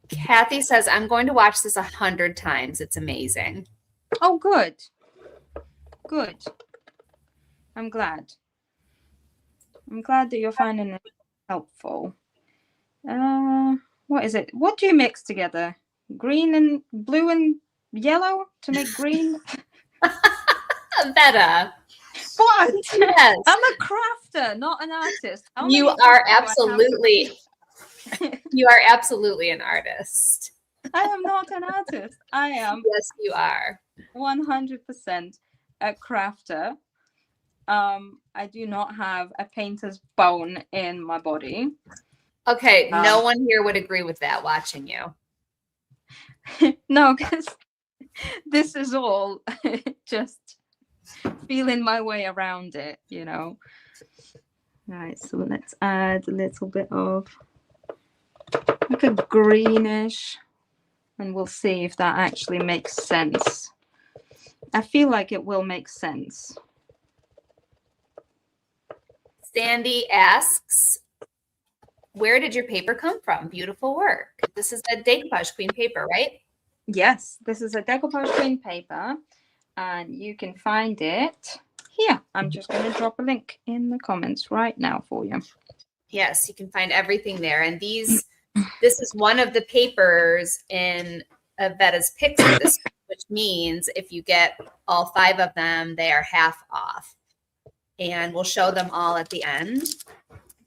S1: Kathy says, I'm going to watch this 100 times. It's amazing.
S2: Oh, good. Good. I'm glad. I'm glad that you're finding it helpful. What is it? What do you mix together? Green and blue and yellow to make green?
S1: Iveta.
S2: What?
S1: Yes.
S2: I'm a crafter, not an artist.
S1: You are absolutely you are absolutely an artist.
S2: I am not an artist. I am.
S1: Yes, you are.
S2: 100% a crafter. I do not have a painter's bone in my body.
S1: Okay, no one here would agree with that watching you.
S2: No, because this is all just feeling my way around it, you know. All right, so let's add a little bit of like a greenish, and we'll see if that actually makes sense. I feel like it will make sense.
S1: Sandy asks, where did your paper come from? Beautiful work. This is a decoupage queen paper, right?
S2: Yes, this is a decoupage queen paper, and you can find it here. I'm just going to drop a link in the comments right now for you.
S1: Yes, you can find everything there. And this is one of the papers in Iveta's picks for this, which means if you get all 5 of them, they are half off. And we'll show them all at the end.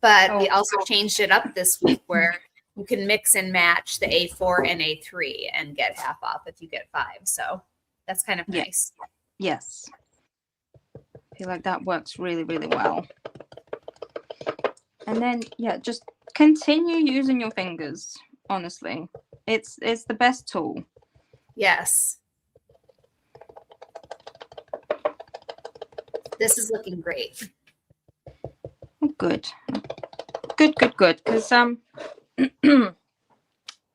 S1: But we also changed it up this week where you can mix and match the A4 and A3 and get half off if you get 5. So that's kind of nice.
S2: Yes. I feel like that works really, really well. And then, yeah, just continue using your fingers, honestly. It's the best tool.
S1: Yes. This is looking great.
S2: Oh, good. Good. Because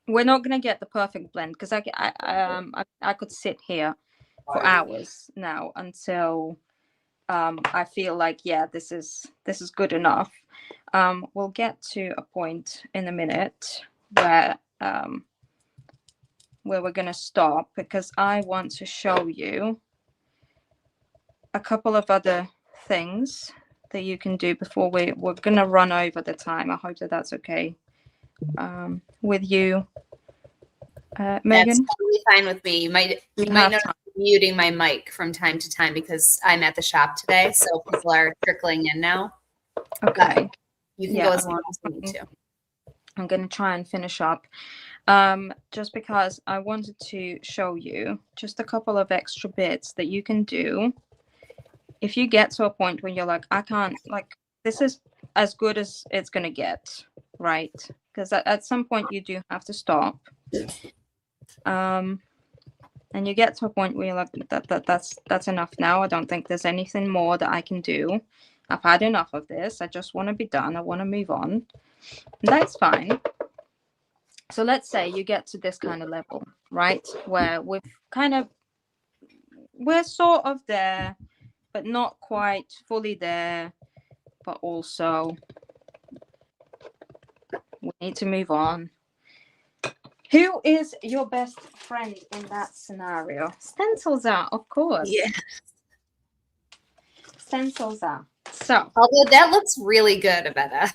S2: we're not gonna get the perfect blend because I could sit here for hours now until I feel like this is good enough. We'll get to a point in a minute where we're gonna stop because I want to show you a couple of other things that you can do before we're gonna run over the time. I hope that that's okay with you,
S1: That's
S2: Megan.
S1: totally fine with me. You might notice muting my mic from time to time because I'm at the shop today, so people are trickling in now.
S2: Okay.
S1: But you can go as long as you need to.
S2: I'm gonna try and finish up. Just because I wanted to show you just a couple of extra bits that you can do if you get to a point when you're like, I can't, like, this is as good as it's gonna get, right? Because at some point you do have to stop. And you get to a point where you're like, that's enough now. I don't think there's anything more that I can do. I've had enough of this. I just want to be done. I want to move on. That's fine. So let's say you get to this kind of level, right? Where we're sort of there, but not quite fully there, but also we need to move on. Who is your best friend in that scenario? Stencils are, of course.
S1: Yeah.
S2: Stencils are. So,
S1: although that looks really good, Iveta.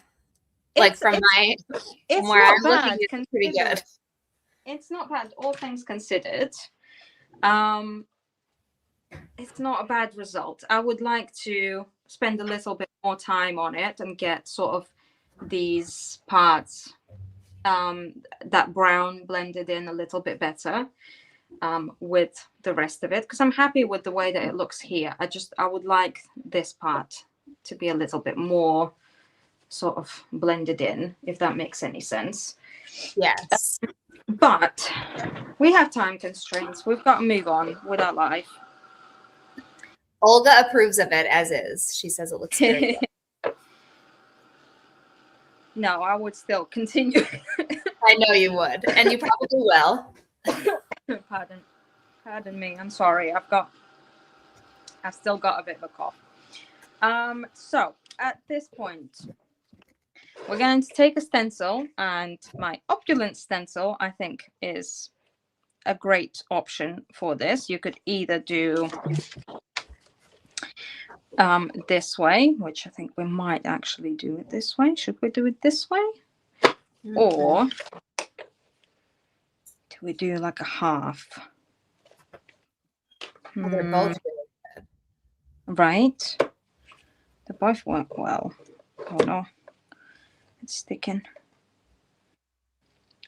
S1: Like from where I'm looking, it's pretty good.
S2: It's not bad, all things considered. It's not a bad result. I would like to spend a little bit more time on it and get sort of these parts, that brown blended in a little bit better with the rest of it, because I'm happy with the way that it looks here. I would like this part to be a little bit more sort of blended in, if that makes any sense.
S1: Yes.
S2: But we have time constraints. We've got to move on with our life.
S1: Olga approves of it as is. She says it looks very good.
S2: No, I would still continue.
S1: I know you would, and you probably will.
S2: Pardon me. I'm sorry. I've still got a bit of a cough. So at this point, we're going to take a stencil, and my opulent stencil, I think, is a great option for this. You could either do this way, which I think we might actually do it this way. Should we do it this way? Mm-hmm. Or do we do like a half?
S1: Well, they're both really good.
S2: Right? They both work well. Oh no. It's sticking.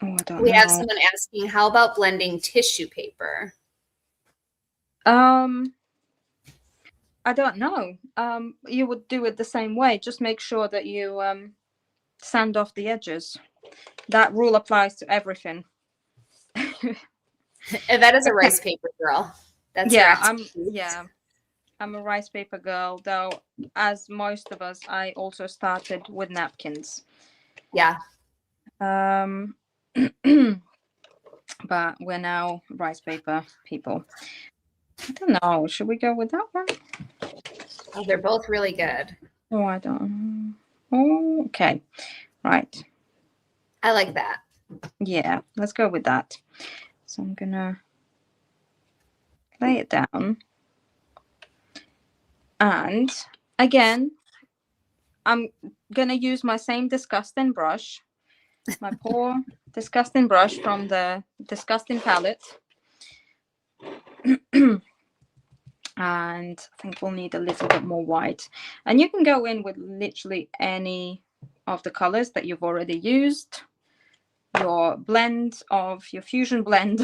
S2: Oh, I don't know.
S1: We have someone asking, how about blending tissue paper?
S2: I don't know. You would do it the same way. Just make sure that you sand off the edges. That rule applies to everything.
S1: Iveta's a rice paper girl. That's
S2: I'm a rice paper girl, though, as most of us, I also started with napkins.
S1: Yeah.
S2: But we're now rice paper people. I don't know. Should we go with that one?
S1: Oh, they're both really good.
S2: Oh, I don't. Oh, okay. Right.
S1: I like that.
S2: Yeah, let's go with that. So I'm gonna lay it down. And again, I'm gonna use my same disgusting brush, my poor disgusting brush from the disgusting palette. And I think we'll need a little bit more white. And you can go in with literally any of the colors that you've already used. Your fusion blend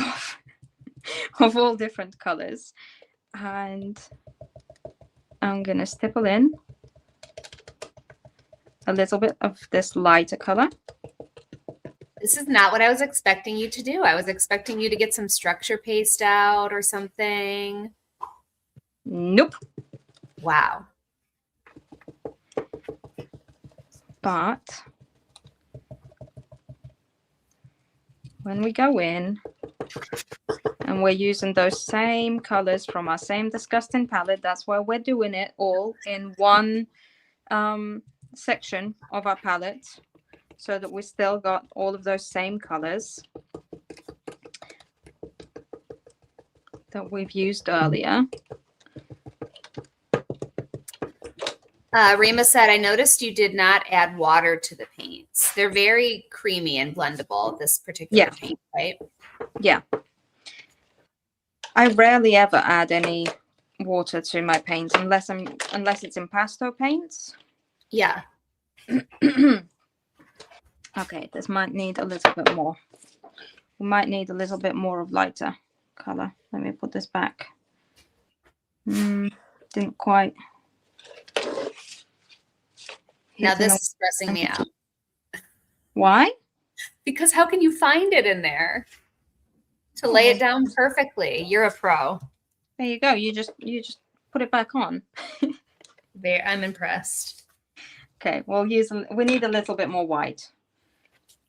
S2: of all different colors. And I'm gonna stipple in a little bit of this lighter color.
S1: This is not what I was expecting you to do. I was expecting you to get some structure paste out or something.
S2: Nope.
S1: Wow.
S2: But when we go in and we're using those same colors from our same disgusting palette, that's why we're doing it all in one section of our palette, so that we still got all of those same colors that we've used earlier.
S1: Rima said, I noticed you did not add water to the paints. They're very creamy and blendable, this particular paint, right?
S2: Yeah. I rarely ever add any water to my paints unless it's impasto paints.
S1: Yeah.
S2: Okay, this might need a little bit more. We might need a little bit more of lighter color. Let me put this back. Didn't quite.
S1: Now this is stressing me out.
S2: Why?
S1: Because how can you find it in there to lay it down perfectly? You're a pro.
S2: There you go. You just put it back on.
S1: I'm impressed.
S2: Okay, we need a little bit more white.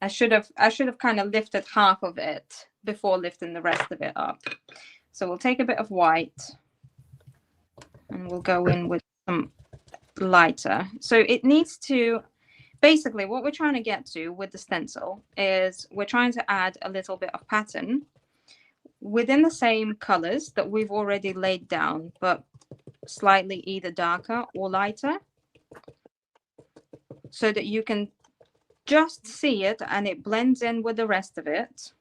S2: I should have kind of lifted half of it before lifting the rest of it up. So we'll take a bit of white and we'll go in with some lighter. So it needs to, basically what we're trying to get to with the stencil is we're trying to add a little bit of pattern within the same colors that we've already laid down, but slightly either darker or lighter, so that you can just see it and it blends in with the rest of it,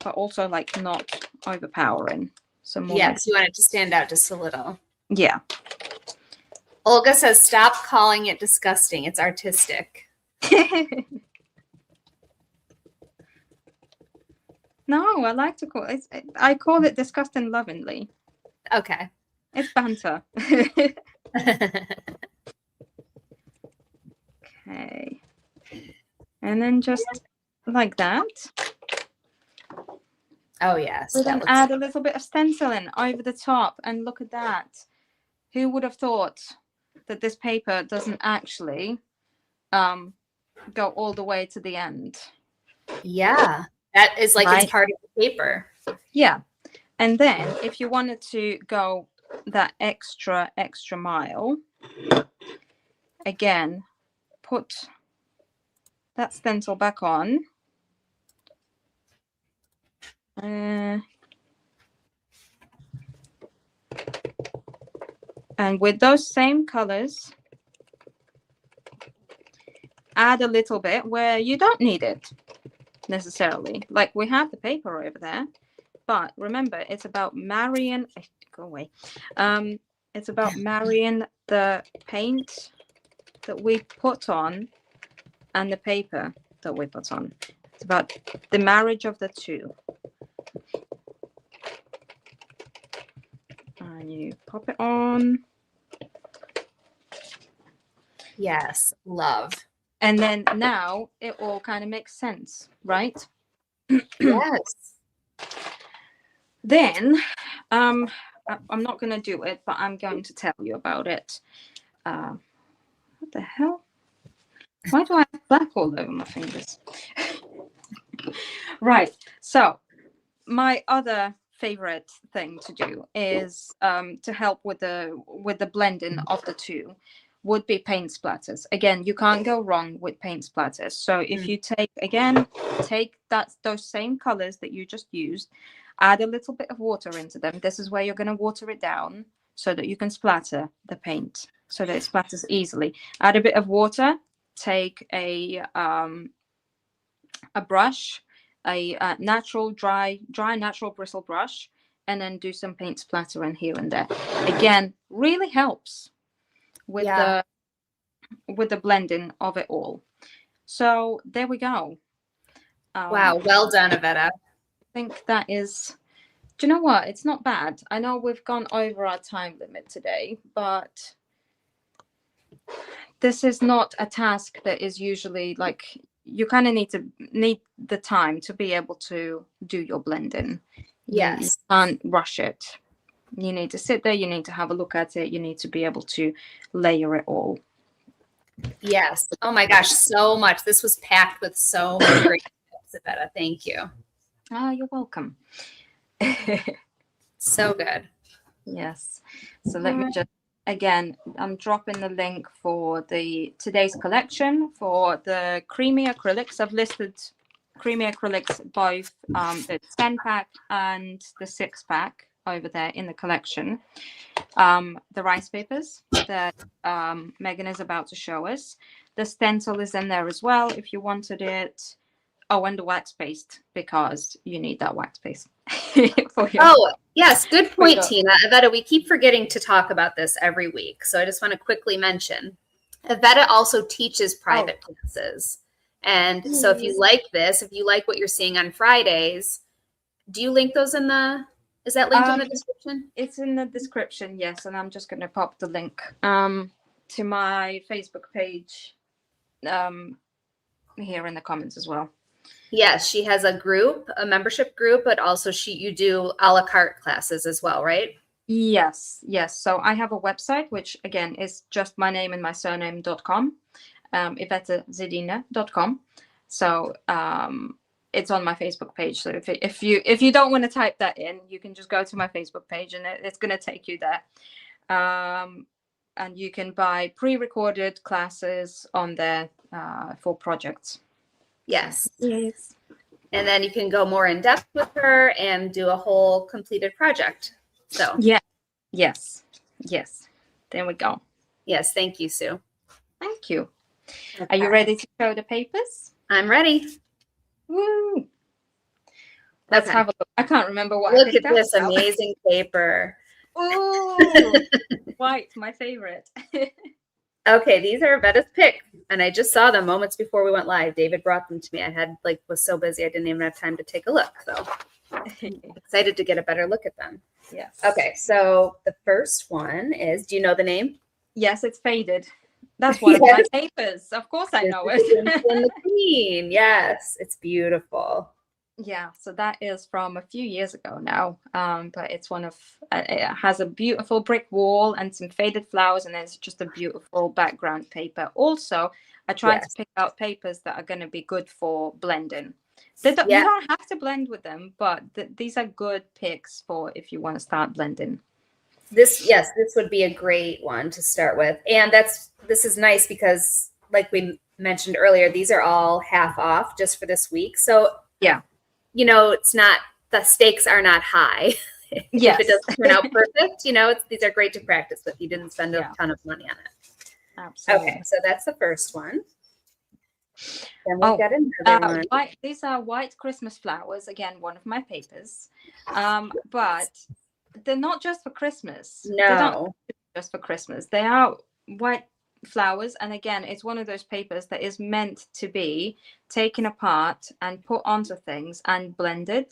S2: but also like not overpowering. So more
S1: yes, you want it to stand out just a little.
S2: Yeah.
S1: Olga says, stop calling it disgusting. It's artistic.
S2: No, I like to call it. I call it disgusting lovingly.
S1: Okay.
S2: It's banter. Okay. And then just like that.
S1: Oh, yes.
S2: We then add a little bit of stenciling over the top. And look at that. Who would have thought that this paper doesn't actually go all the way to the end?
S1: Yeah. That is like It's part of the paper.
S2: Yeah. And then if you wanted to go that extra mile, again, put that stencil back on. And with those same colors, add a little bit where you don't need it necessarily. Like we have the paper over there, but remember, it's about marrying. Go away. It's about marrying the paint that we put on and the paper that we put on. It's about the marriage of the two. And you pop it on.
S1: Yes, love.
S2: And then now it all kind of makes sense, right?
S1: Yes.
S2: Then, I'm not going to do it, but I'm going to tell you about it. What the hell? Why do I have black all over my fingers? Right. So my other favorite thing to do is to help with the blending of the two would be paint splatters. Again, you can't go wrong with paint splatters. So if you take those same colors that you just used, add a little bit of water into them. This is where you're going to water it down so that you can splatter the paint so that it splatters easily. Add a bit of water, take a brush, a natural dry natural bristle brush, and then do some paint splattering here and there. Again, really helps with the blending of it all. So there we go.
S1: Wow, well done, Iveta.
S2: I think that is, do you know what? It's not bad. I know we've gone over our time limit today, but this is not a task that is usually like, you kind of need the time to be able to do your blending.
S1: Yes.
S2: You can't rush it. You need to sit there, you need to have a look at it, you need to be able to layer it all.
S1: Yes. Oh my gosh, so much. This was packed with so many great tips, Iveta. Thank you.
S2: Oh, you're welcome.
S1: So good.
S2: Yes. So let me just, again, I'm dropping the link for today's collection for the creamy acrylics. I've listed creamy acrylics, both the 10-pack and the 6-pack over there in the collection. The rice papers that Megan is about to show us. The stencil is in there as well if you wanted it. Oh, and the wax paste, because you need that wax paste. For your,
S1: oh, yes. Good point,
S2: your,
S1: Tina. Iveta, we keep forgetting to talk about this every week. So I just want to quickly mention Iveta also teaches private classes. And so if you like this, if you like what you're seeing on Fridays, do you link those in the, is that linked in the description?
S2: It's in the description, yes. And I'm just going to pop the link to my Facebook page here in the comments as well.
S1: Yes, she has a group, a membership group, but also you do a la carte classes as well, right?
S2: Yes. So I have a website, which again is just my name and my surname.com, ivetazedina.com. So it's on my Facebook page. So if you don't want to type that in, you can just go to my Facebook page and it's going to take you there. And you can buy pre-recorded classes on there for projects.
S1: Yes.
S2: Yes.
S1: And then you can go more in depth with her and do a whole completed project. So
S2: yeah. Yes. There we go.
S1: Yes. Thank you, Sue.
S2: Thank you.
S1: Okay.
S2: Are you ready to show the papers?
S1: I'm ready.
S2: Woo. Let's have a look. I can't remember what
S1: Look
S2: I picked
S1: at this
S2: now.
S1: amazing paper.
S2: Ooh, white, my favorite.
S1: Okay, these are Iveta's pick, and I just saw them moments before we went live. David brought them to me. I was so busy I didn't even have time to take a look. So excited to get a better look at them.
S2: Yes.
S1: Okay, so the first one is, do you know the name?
S2: Yes, it's Faded. That's one of my papers. Of course I know it.
S1: And the Queen. Yes, it's beautiful.
S2: Yeah, so that is from a few years ago now, but it's one of it has a beautiful brick wall and some faded flowers, and it's just a beautiful background paper. Also, I tried to pick out papers that are going to be good for blending. You don't have to blend with them, but these are good picks for if you want to start blending.
S1: This would be a great one to start with, and this is nice because, like we mentioned earlier, these are all half off just for this week. So
S2: yeah.
S1: It's not, the stakes are not high.
S2: Yes.
S1: If it doesn't turn out perfect, these are great to practice with. You didn't spend a ton of money on it.
S2: Absolutely.
S1: Okay, so that's the first one. Then we'll get another one.
S2: These are white Christmas flowers. Again, one of my papers. But they're not just for Christmas.
S1: No.
S2: They're not just for Christmas. They are white flowers, and again, it's one of those papers that is meant to be taken apart and put onto things and blended.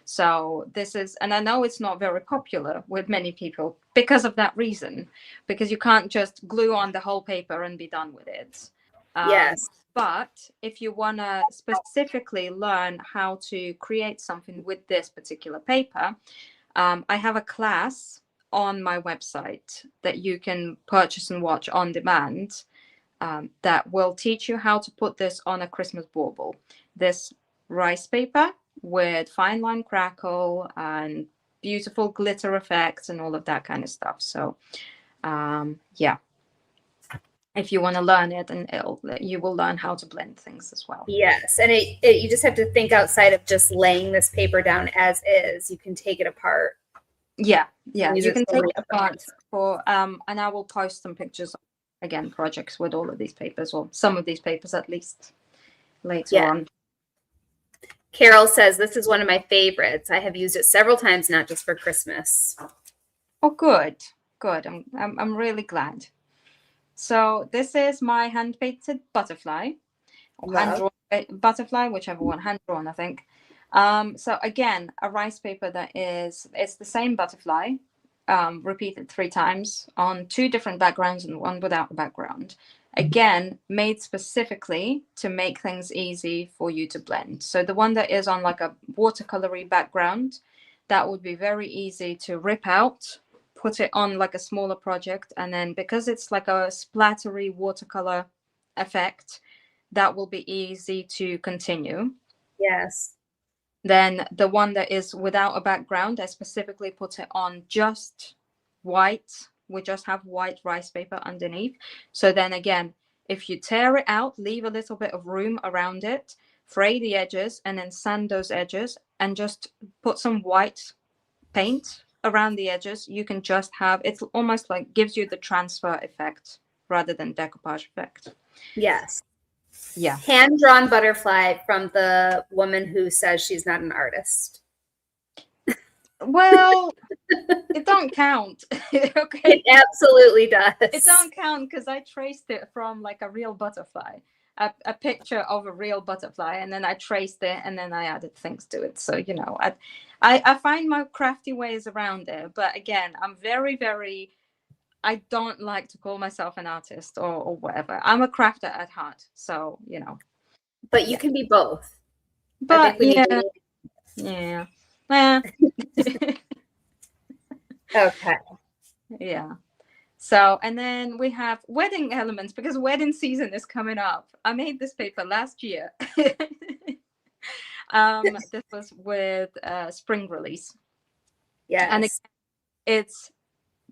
S2: So this is, and I know it's not very popular with many people because of that reason, because you can't just glue on the whole paper and be done with it.
S1: Yes.
S2: But if you want to specifically learn how to create something with this particular paper, I have a class on my website that you can purchase and watch on demand that will teach you how to put this on a Christmas bauble. This rice paper with fine line crackle and beautiful glitter effects and all of that kind of stuff. So yeah, if you want to learn it, and you will learn how to blend things as well.
S1: Yes, and you just have to think outside of just laying this paper down as is. You can take it apart.
S2: Yeah, you can take it apart for and I will post some pictures, again, projects with all of these papers, or some of these papers at least, later on.
S1: Carol says, this is one of my favorites. I have used it several times, not just for Christmas.
S2: Oh, good. I'm really glad. So this is my hand painted butterfly, or hand drawn butterfly, whichever one, hand drawn, I think. So again, a rice paper it's the same butterfly, repeated 3 times on 2 different backgrounds and one without a background. Again, made specifically to make things easy for you to blend. So the one that is on like a watercolory background, that would be very easy to rip out, put it on like a smaller project, and then because it's like a splattery watercolor effect, that will be easy to continue.
S1: Yes.
S2: Then the one that is without a background, I specifically put it on just white. We just have white rice paper underneath. So then again, if you tear it out, leave a little bit of room around it, fray the edges, and then sand those edges, and just put some white paint around the edges, you can just have, it's almost like gives you the transfer effect rather than decoupage effect.
S1: Yes.
S2: Yeah.
S1: Hand-drawn butterfly from the woman who says she's not an artist.
S2: Well, it don't count. Okay.
S1: It absolutely does.
S2: It don't count because I traced it from like a real butterfly, a picture of a real butterfly, and then I traced it and then I added things to it. So, you know, I find my crafty ways around it. But again, I'm very, very, I don't like to call myself an artist or whatever. I'm a crafter at heart. So, you know.
S1: But you can be both.
S2: But yeah.
S1: need
S2: Yeah. Yeah.
S1: Okay.
S2: Yeah. So, and then we have wedding elements because wedding season is coming up. I made this paper last year. This was with spring release.
S1: Yes.
S2: And it's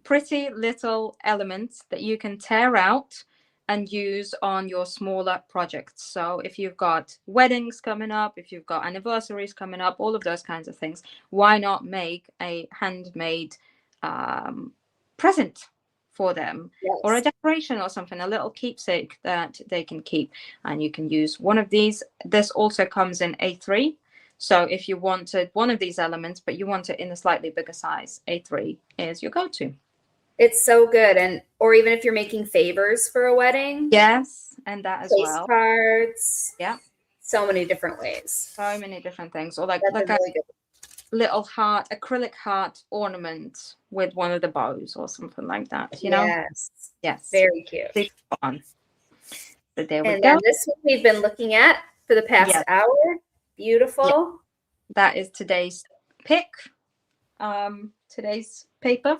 S2: pretty little elements that you can tear out and use on your smaller projects. So if you've got weddings coming up, if you've got anniversaries coming up, all of those kinds of things, why not make a handmade present for them?
S1: Yes.
S2: Or a decoration or something, a little keepsake that they can keep. And you can use one of these. This also comes in A3. So if you wanted one of these elements, but you want it in a slightly bigger size, A3 is your go-to.
S1: It's so good. And or even if you're making favors for a wedding.
S2: Yes, and that as well.
S1: Cards.
S2: Yeah.
S1: So many different ways.
S2: So many different things. Or like
S1: That's
S2: a
S1: really good.
S2: little heart, acrylic heart ornament with one of the bows or something like that, you know?
S1: Yes.
S2: Yes.
S1: Very cute.
S2: Super fun. So there we
S1: And
S2: go.
S1: then this one we've been looking at for the past hour. Beautiful.
S2: Yeah. That is today's pick. Today's paper.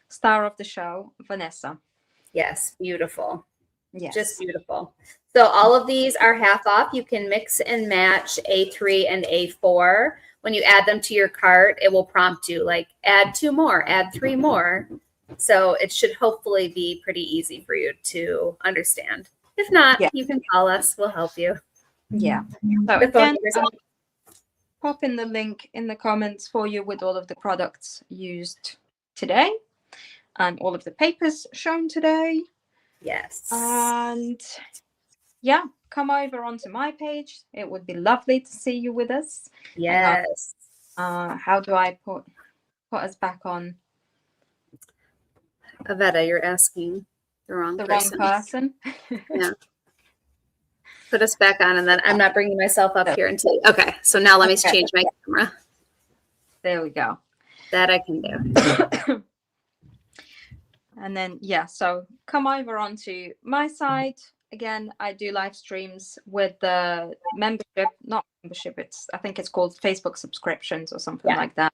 S2: Star of the show, Vanessa.
S1: Yes, beautiful.
S2: Yes.
S1: Just beautiful. So all of these are half off. You can mix and match A3 and A4. When you add them to your cart, it will prompt you like add 2 more, add 3 more. So it should hopefully be pretty easy for you to understand. If not, you can call us. We'll help you.
S2: Yeah. So again, pop in the link in the comments for you with all of the products used today and all of the papers shown today.
S1: Yes.
S2: And yeah, come over onto my page. It would be lovely to see you with us.
S1: Yes.
S2: How do I put us back on?
S1: Iveta, you're asking the wrong person. Yeah. Put us back on, and then I'm not bringing myself up here until. Okay, so now let me change my camera.
S2: There we go.
S1: That I can do.
S2: And then, yeah, so come over onto my side. Again, I do live streams with the membership, not membership, I think it's called Facebook subscriptions or something like that.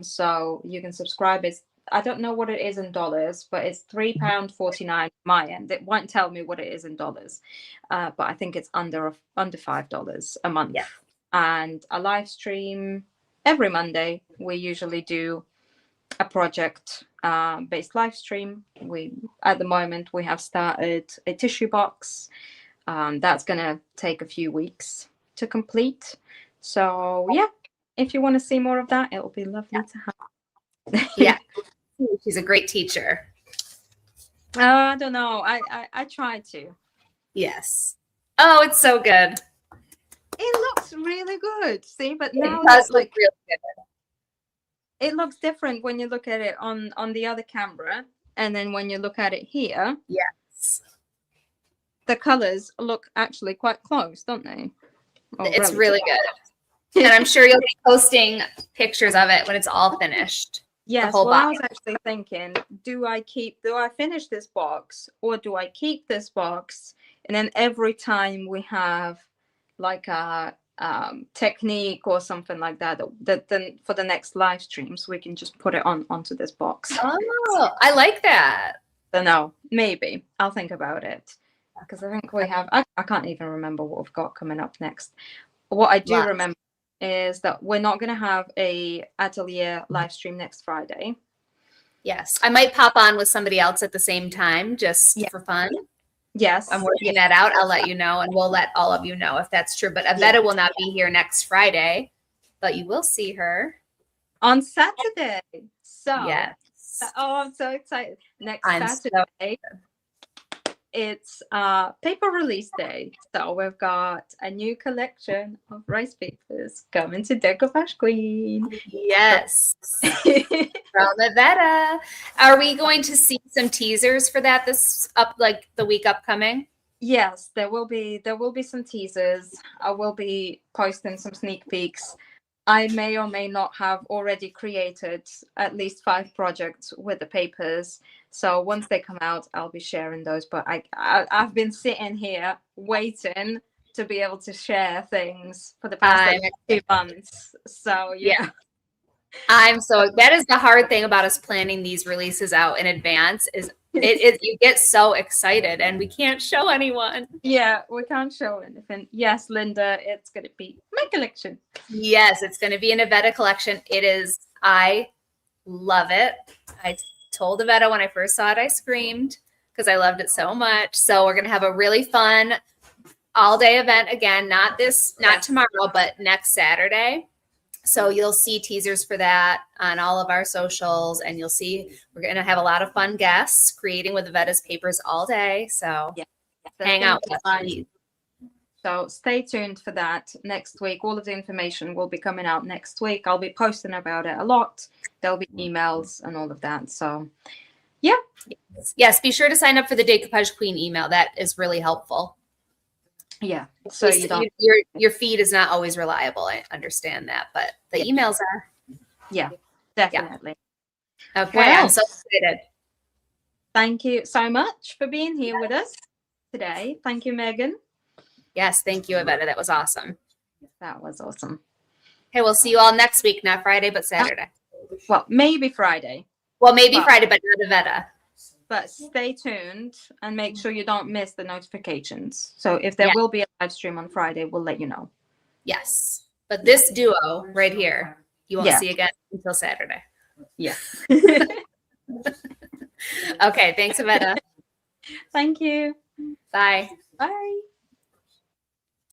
S2: So you can subscribe. I don't know what it is in dollars, but it's £3.49 my end. It won't tell me what it is in dollars, but I think it's under $5 a month.
S1: Yeah.
S2: And a live stream every Monday. We usually do a project based live stream. At the moment we have started a tissue box. That's gonna take a few weeks to complete. So yeah, if you want to see more of that, it will be lovely to have.
S1: Yeah. She's a great teacher.
S2: I don't know. I try to.
S1: Yes. Oh, it's so good.
S2: It looks really good. See, but now
S1: it does look really good.
S2: It looks different when you look at it on the other camera, and then when you look at it here.
S1: Yes.
S2: The colors look actually quite close, don't they?
S1: It's really good. And I'm sure you'll be posting pictures of it when it's all finished.
S2: Yes, well, I was actually thinking, do I finish this box, or do I keep this box? And then every time we have like a technique or something like that then for the next live streams, we can just put it onto this box.
S1: Oh, I like that.
S2: So no, maybe I'll think about it, because I think we have, I can't even remember what we've got coming up next. What I do remember is that we're not going to have a atelier live stream next Friday.
S1: Yes, I might pop on with somebody else at the same time just for fun.
S2: Yes,
S1: I'm working that out. I'll let you know, and we'll let all of you know if that's true. But Iveta will not be here next Friday, but you will see her.
S2: on Saturday. So,
S1: Yes.
S2: oh, I'm so excited. Next
S1: I'm
S2: Saturday, it's paper release day. So we've got a new collection of rice papers coming to Decoupage Queen.
S1: Yes. From Iveta. Are we going to see some teasers for that the week upcoming?
S2: Yes, there will be some teasers. I will be posting some sneak peeks. I may or may not have already created at least 5 projects with the papers. So once they come out, I'll be sharing those. But I've been sitting here waiting to be able to share things for the past 2 months. So yeah.
S1: That is the hard thing about us planning these releases out in advance is you get so excited and we can't show anyone.
S2: Yeah, we can't show anything. Yes, Linda, it's going to be my collection.
S1: Yes, it's going to be an Iveta collection. It is. I love it. I told Iveta when I first saw it, I screamed because I loved it so much. So we're going to have a really fun all-day event again, not tomorrow, but next Saturday. So you'll see teasers for that on all of our socials, and you'll see we're going to have a lot of fun guests creating with Iveta's papers all day. So hang out with us.
S2: So stay tuned for that next week. All of the information will be coming out next week. I'll be posting about it a lot. There'll be emails and all of that. So yeah.
S1: Yes, be sure to sign up for the Decoupage Queen email. That is really helpful.
S2: Yeah. So you don't
S1: your feed is not always reliable. I understand that, but the emails are.
S2: Yeah, definitely.
S1: Yeah. Okay, well, I'm so excited.
S2: Thank you so much for being here with us today. Thank you, Megan.
S1: Yes, thank you, Iveta. That was awesome.
S2: That was awesome.
S1: Okay, we'll see you all next week, not Friday, but Saturday.
S2: Well, maybe Friday.
S1: Well, maybe Friday, but not Iveta.
S2: But stay tuned and make sure you don't miss the notifications. So if there will be a live stream on Friday, we'll let you know.
S1: Yes. But this duo right here, you won't see again until Saturday.
S2: Yeah.
S1: Okay. Thanks, Iveta.
S2: Thank you.
S1: Bye.
S2: Bye.